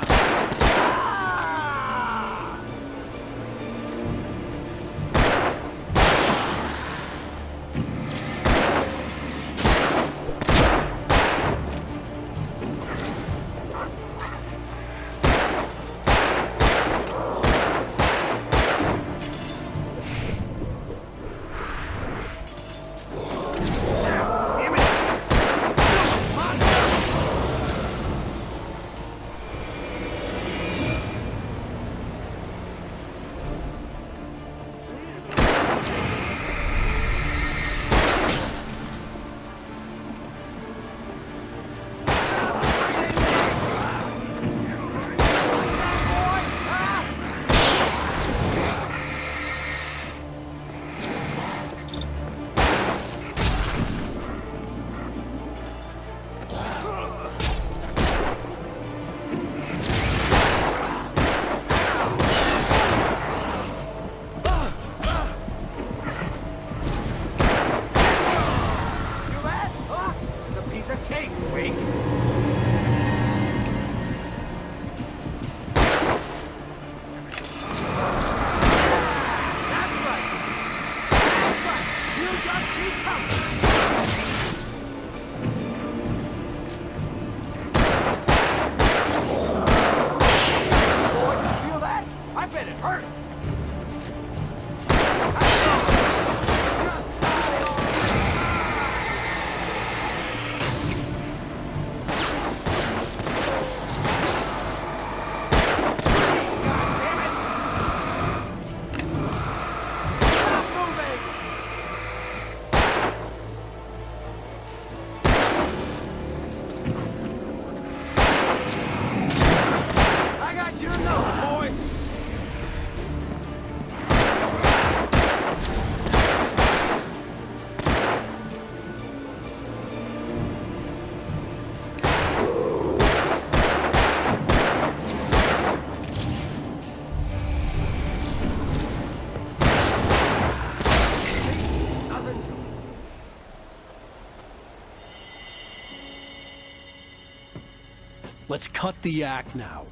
Let's cut the act now.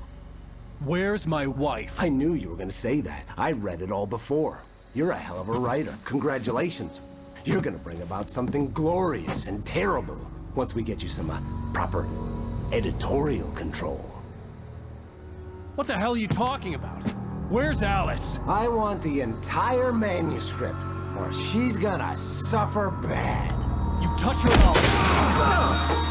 Where's my wife? I knew you were gonna say that. I read it all before. You're a hell of a writer. Congratulations. You're gonna bring about something glorious and terrible once we get you some proper editorial control. What the hell are you talking about? Where's Alice? I want the entire manuscript, or she's gonna suffer bad. You touch her and I'll...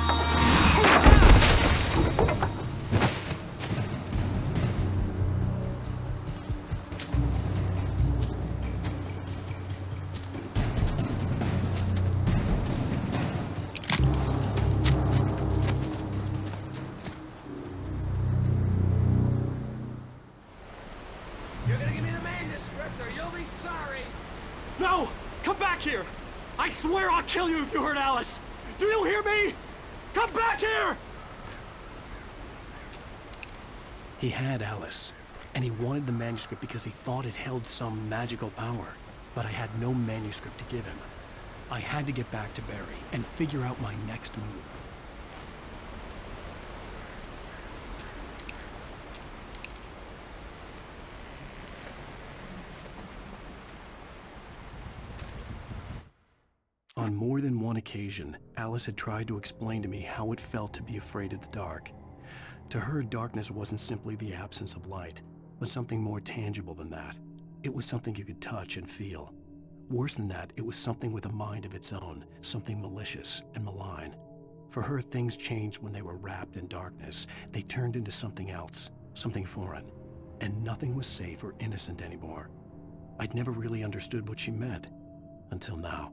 You're gonna give me the manuscript or you'll be sorry. No! Come back here! I swear I'll kill you if you hurt Alice! Do you hear me? Come back here! He had Alice, and he wanted the manuscript because he thought it held some magical power. But I had no manuscript to give him. I had to get back to Barry and figure out my next move. On more than one occasion, Alice had tried to explain to me how it felt to be afraid of the dark. To her, darkness wasn't simply the absence of light, but something more tangible than that. It was something you could touch and feel. Worse than that, it was something with a mind of its own, something malicious and malign. For her, things changed when they were wrapped in darkness. They turned into something else, something foreign, and nothing was safe or innocent anymore. I'd never really understood what she meant, until now.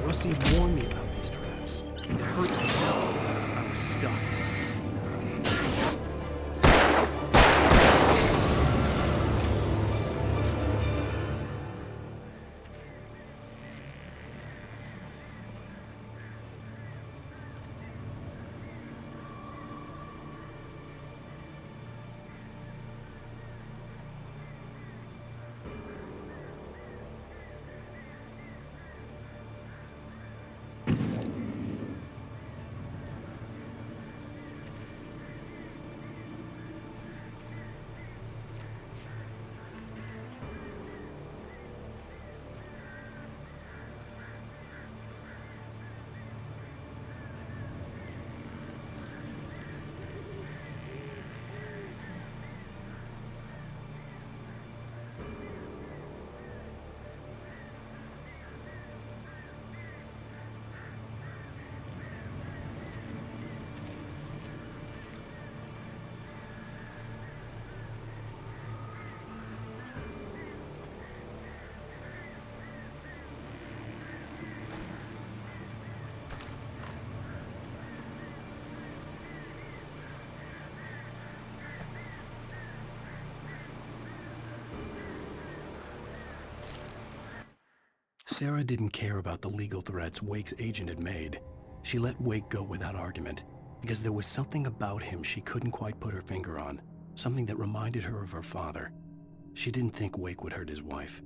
Rusty had warned me about these traps. It hurt me now. I was stuck. Sarah didn't care about the legal threats Wake's agent had made. She let Wake go without argument, because there was something about him she couldn't quite put her finger on, something that reminded her of her father. She didn't think Wake would hurt his wife.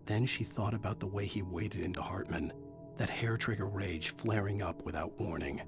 Then she thought about the way he waded into Hartman, that hair-trigger rage flaring up without warning.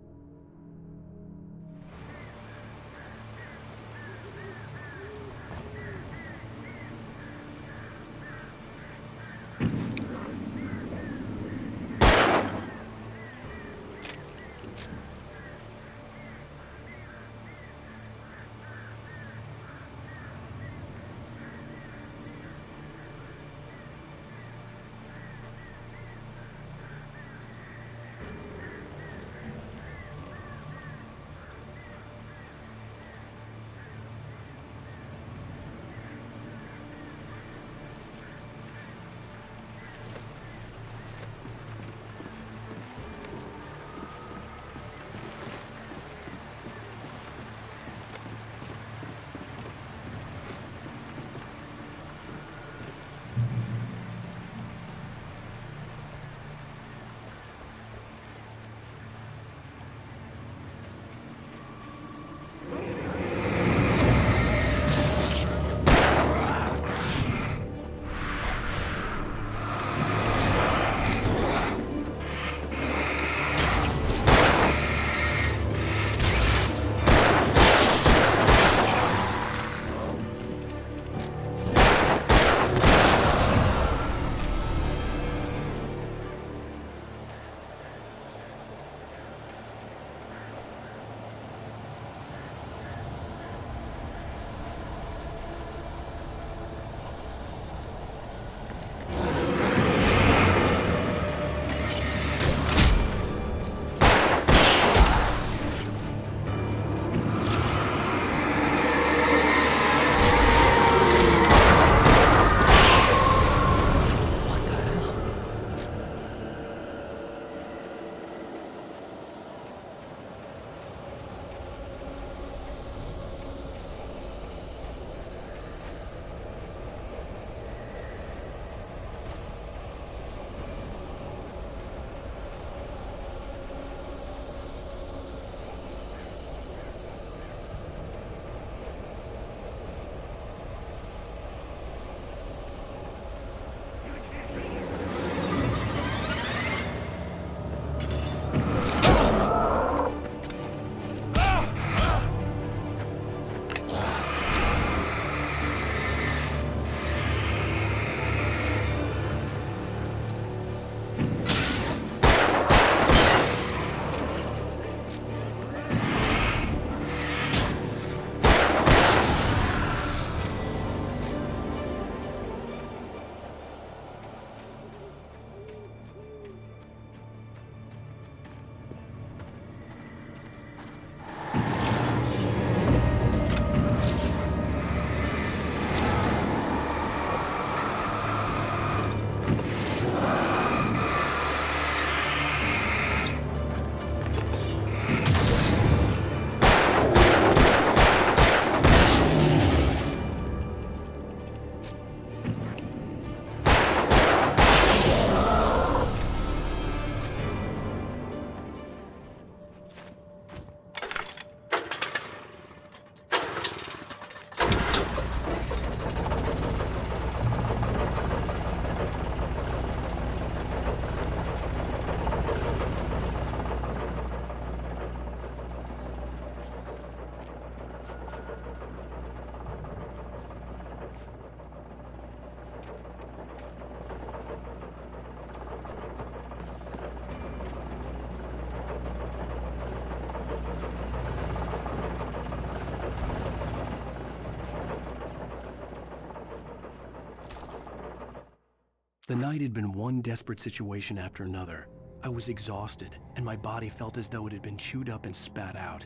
The night had been one desperate situation after another. I was exhausted, and my body felt as though it had been chewed up and spat out.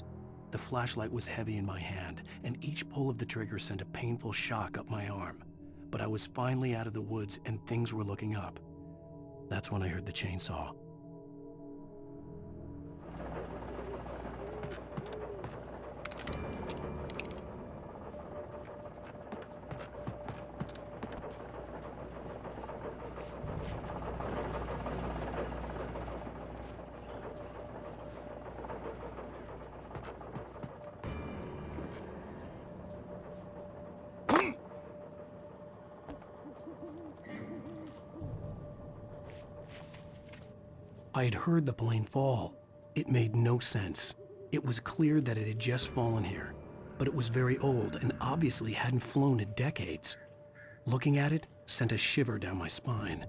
The flashlight was heavy in my hand, and each pull of the trigger sent a painful shock up my arm. But I was finally out of the woods, and things were looking up. That's when I heard the chainsaw. I had heard the plane fall. It made no sense. It was clear that it had just fallen here, but it was very old and obviously hadn't flown in decades. Looking at it sent a shiver down my spine.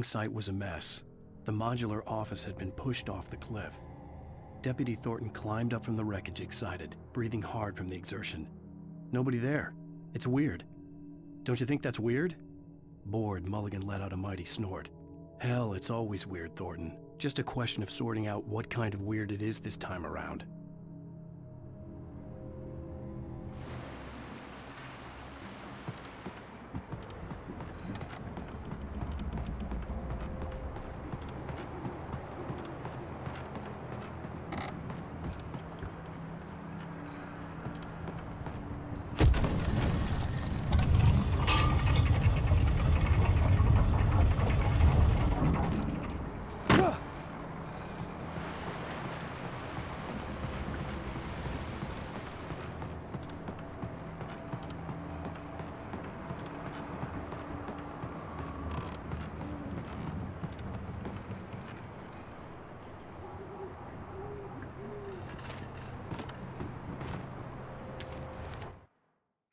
building site was a mess. The modular office had been pushed off the cliff. Deputy Thornton climbed up from the wreckage excited, breathing hard from the exertion. Nobody there. It's weird. Don't you think that's weird? Bored, Mulligan let out a mighty snort. Hell, it's always weird, Thornton. Just a question of sorting out what kind of weird it is this time around.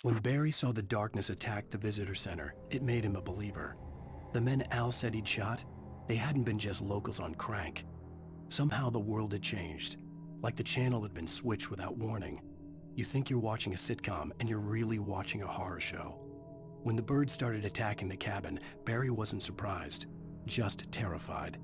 When Barry saw the darkness attack the visitor center, it made him a believer. The men Al said he'd shot, they hadn't been just locals on crank. Somehow the world had changed, like the channel had been switched without warning. You think you're watching a sitcom, and you're really watching a horror show. When the birds started attacking the cabin, Barry wasn't surprised, just terrified.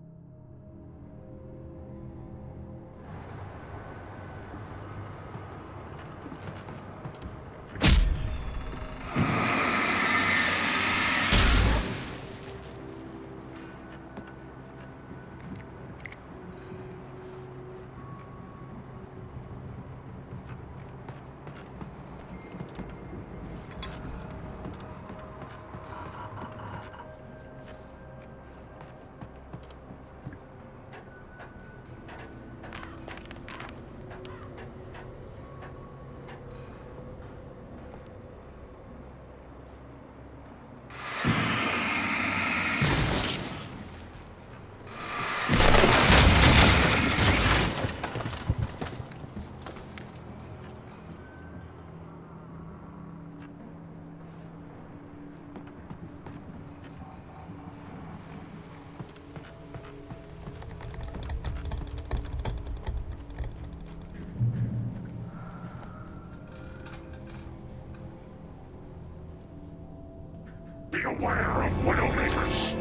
Beware of Widowmakers!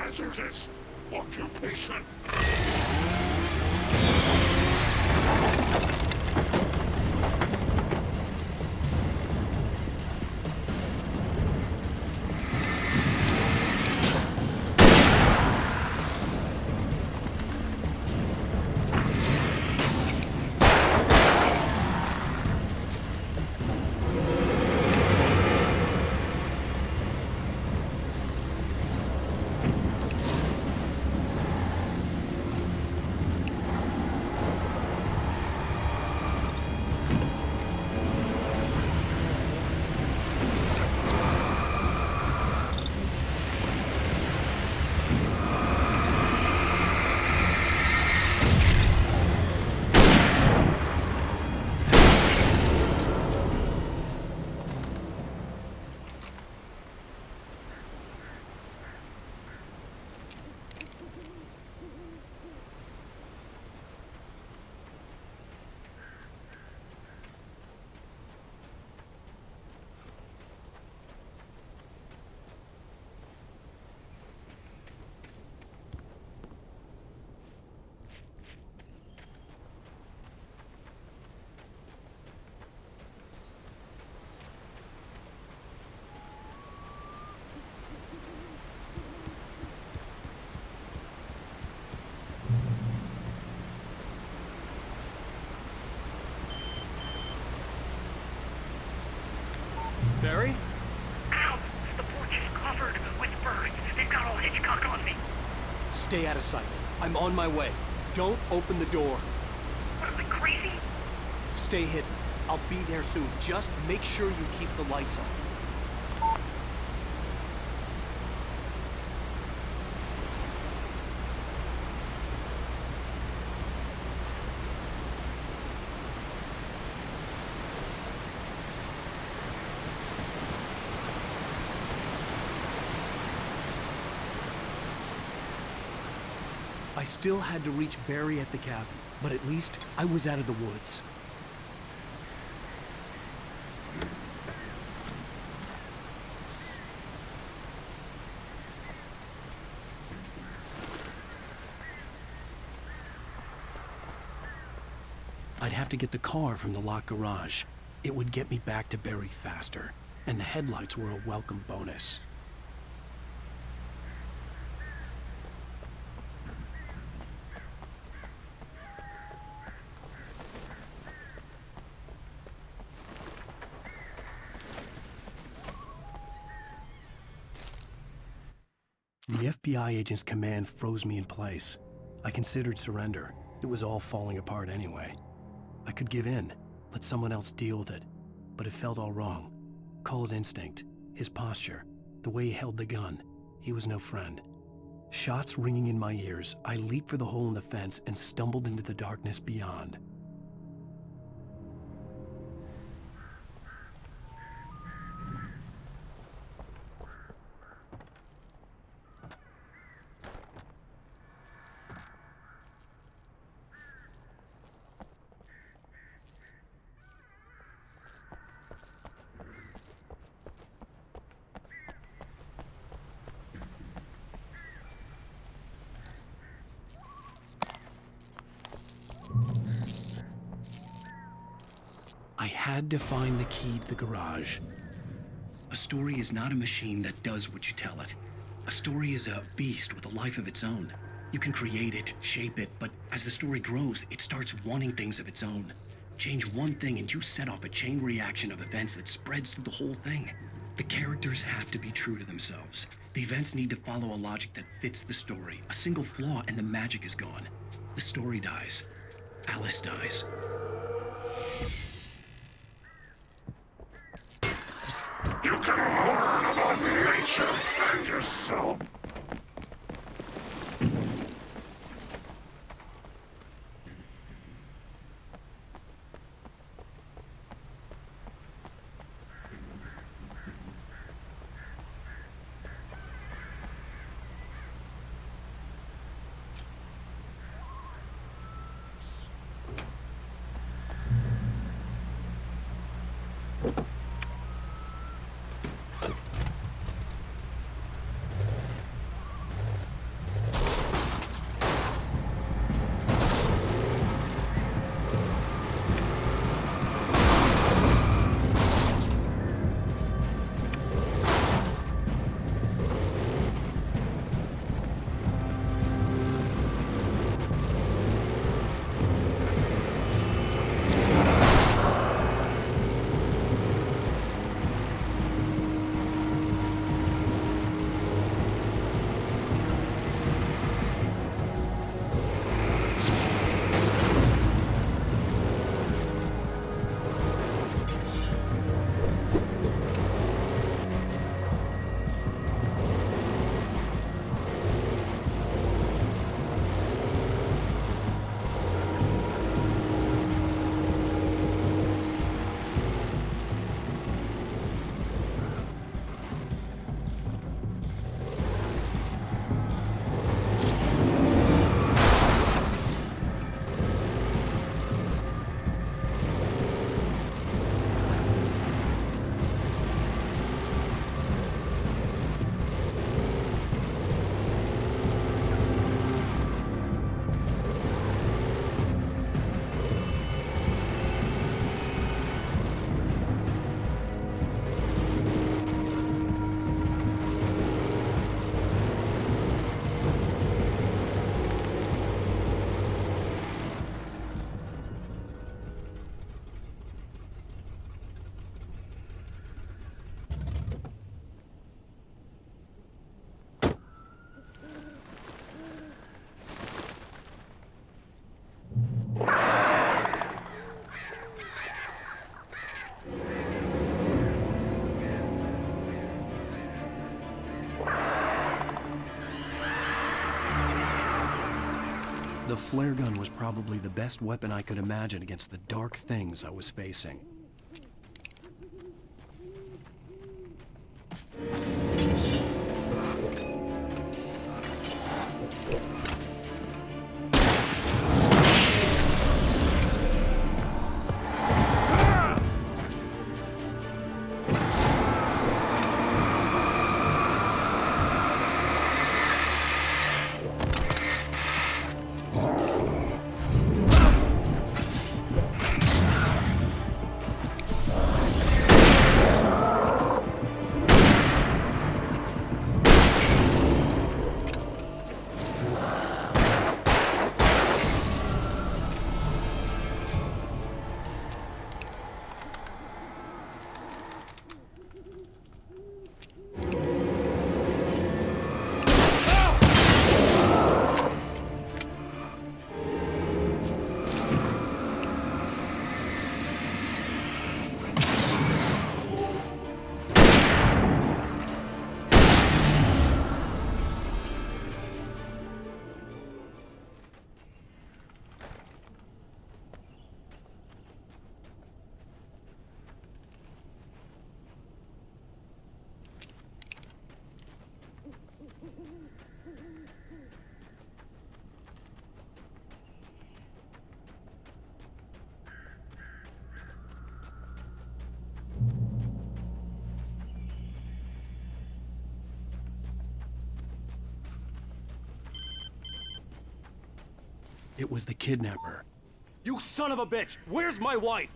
hazardous occupation. Barry? Al, the porch is covered with birds. They've got all Hitchcock on me. Stay out of sight. I'm on my way. Don't open the door. What am I, crazy? Stay hidden. I'll be there soon. Just make sure you keep the lights on. I still had to reach Barry at the cabin, but at least I was out of the woods. I'd have to get the car from the locked garage. It would get me back to Barry faster, and the headlights were a welcome bonus. The FBI agent's command froze me in place. I considered surrender. It was all falling apart anyway. I could give in, let someone else deal with it, but it felt all wrong. Call it instinct, his posture, the way he held the gun. He was no friend. Shots ringing in my ears, I leaped for the hole in the fence and stumbled into the darkness beyond. I had to find the key to the garage. A story is not a machine that does what you tell it. A story is a beast with a life of its own. You can create it, shape it, but as the story grows, it starts wanting things of its own. Change one thing and you set off a chain reaction of events that spreads through the whole thing. The characters have to be true to themselves. The events need to follow a logic that fits the story. A single flaw and the magic is gone. The story dies. Alice dies. You can learn about nature and yourself. The flare gun was probably the best weapon I could imagine against the dark things I was facing. It was the kidnapper. You son of a bitch! Where's my wife?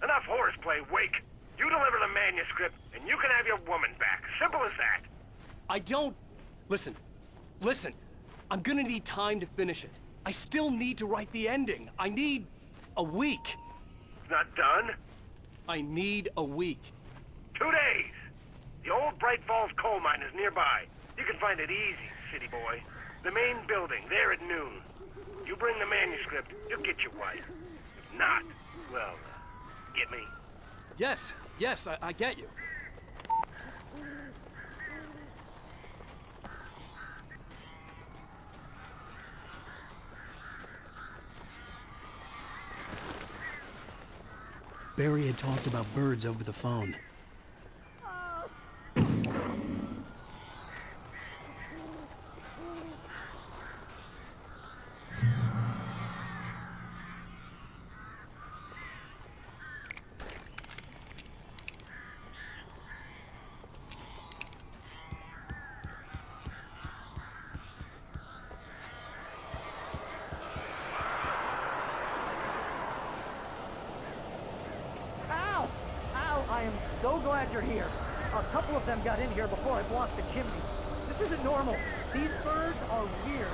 Enough horseplay, Wake. You deliver the manuscript, and you can have your woman back. Simple as that. I don't... Listen. I'm gonna need time to finish it. I still need to write the ending. I need a week. It's not done? I need a week. 2 days. The old Bright Falls coal mine is nearby. You can find it easy, city boy. The main building, there at noon. You bring the manuscript, you'll get your wife. If not, well, get me? Yes, I get you. Barry had talked about birds over the phone. I am so glad you're here. A couple of them got in here before I blocked the chimney. This isn't normal. These birds are weird.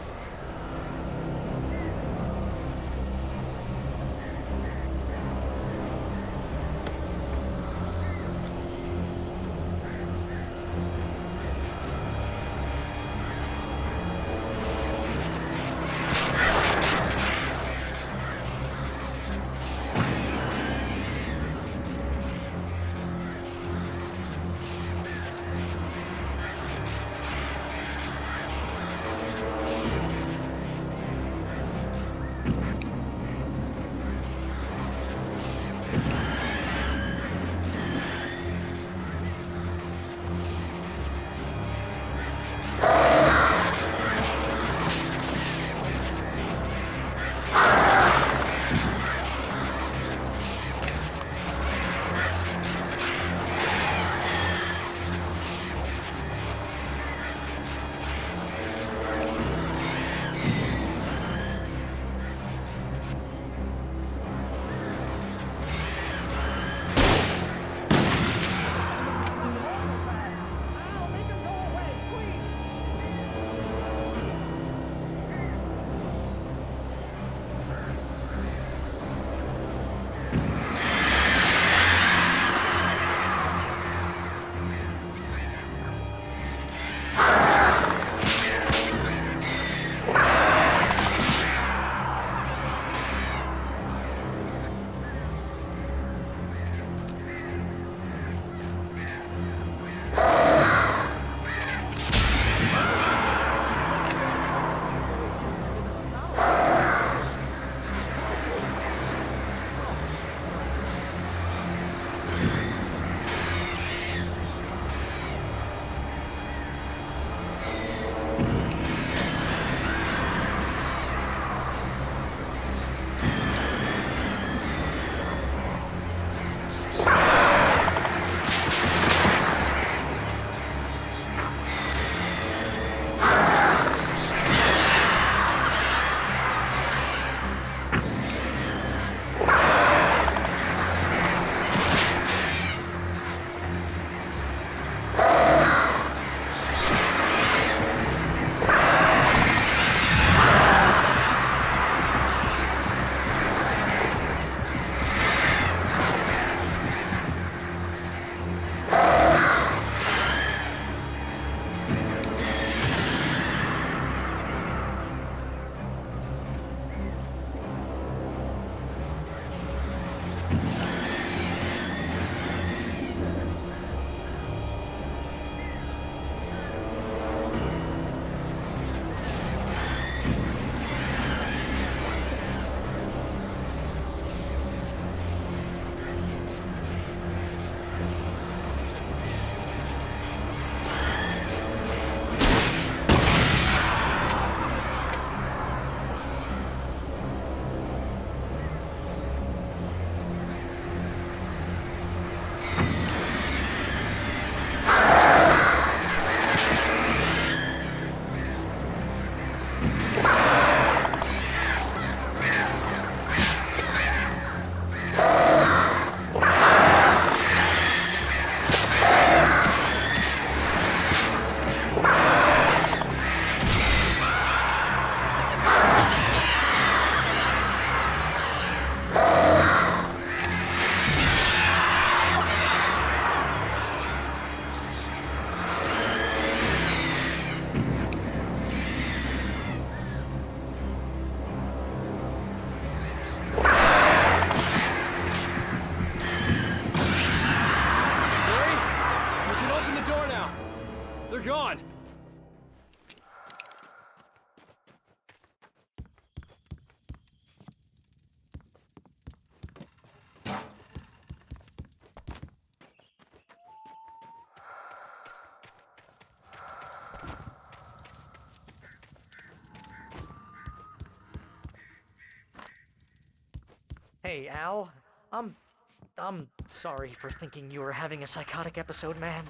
Hey, Al. I'm sorry for thinking you were having a psychotic episode, man.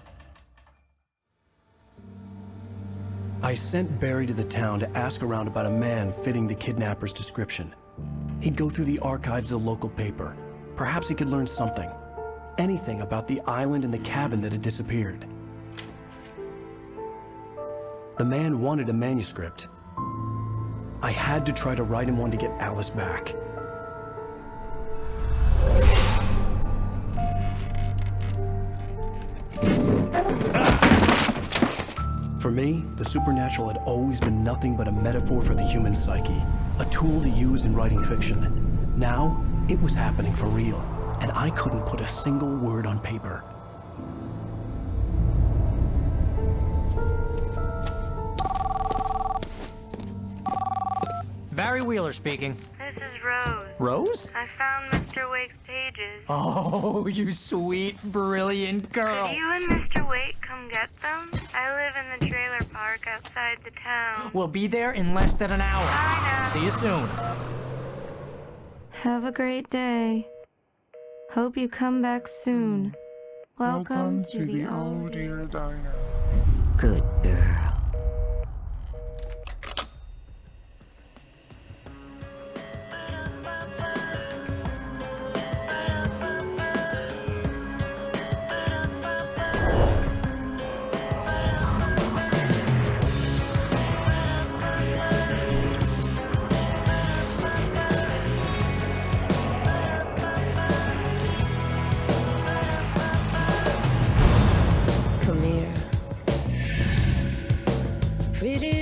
I sent Barry to the town to ask around about a man fitting the kidnapper's description. He'd go through the archives of the local paper. Perhaps he could learn something. Anything about the island and the cabin that had disappeared. The man wanted a manuscript. I had to try to write him one to get Alice back. For me, the supernatural had always been nothing but a metaphor for the human psyche, a tool to use in writing fiction. Now, it was happening for real, and I couldn't put a single word on paper. Barry Wheeler speaking. This is Rose. Rose? I found Mr. Wake's pages. Oh, you sweet, brilliant girl. Could you and Mr. Wake come get them? I live in the trailer park outside the town. We'll be there in less than an hour. Bye now. See you soon. Have a great day. Hope you come back soon. Welcome to the Oh Dear Diner. Good girl. Come here, pretty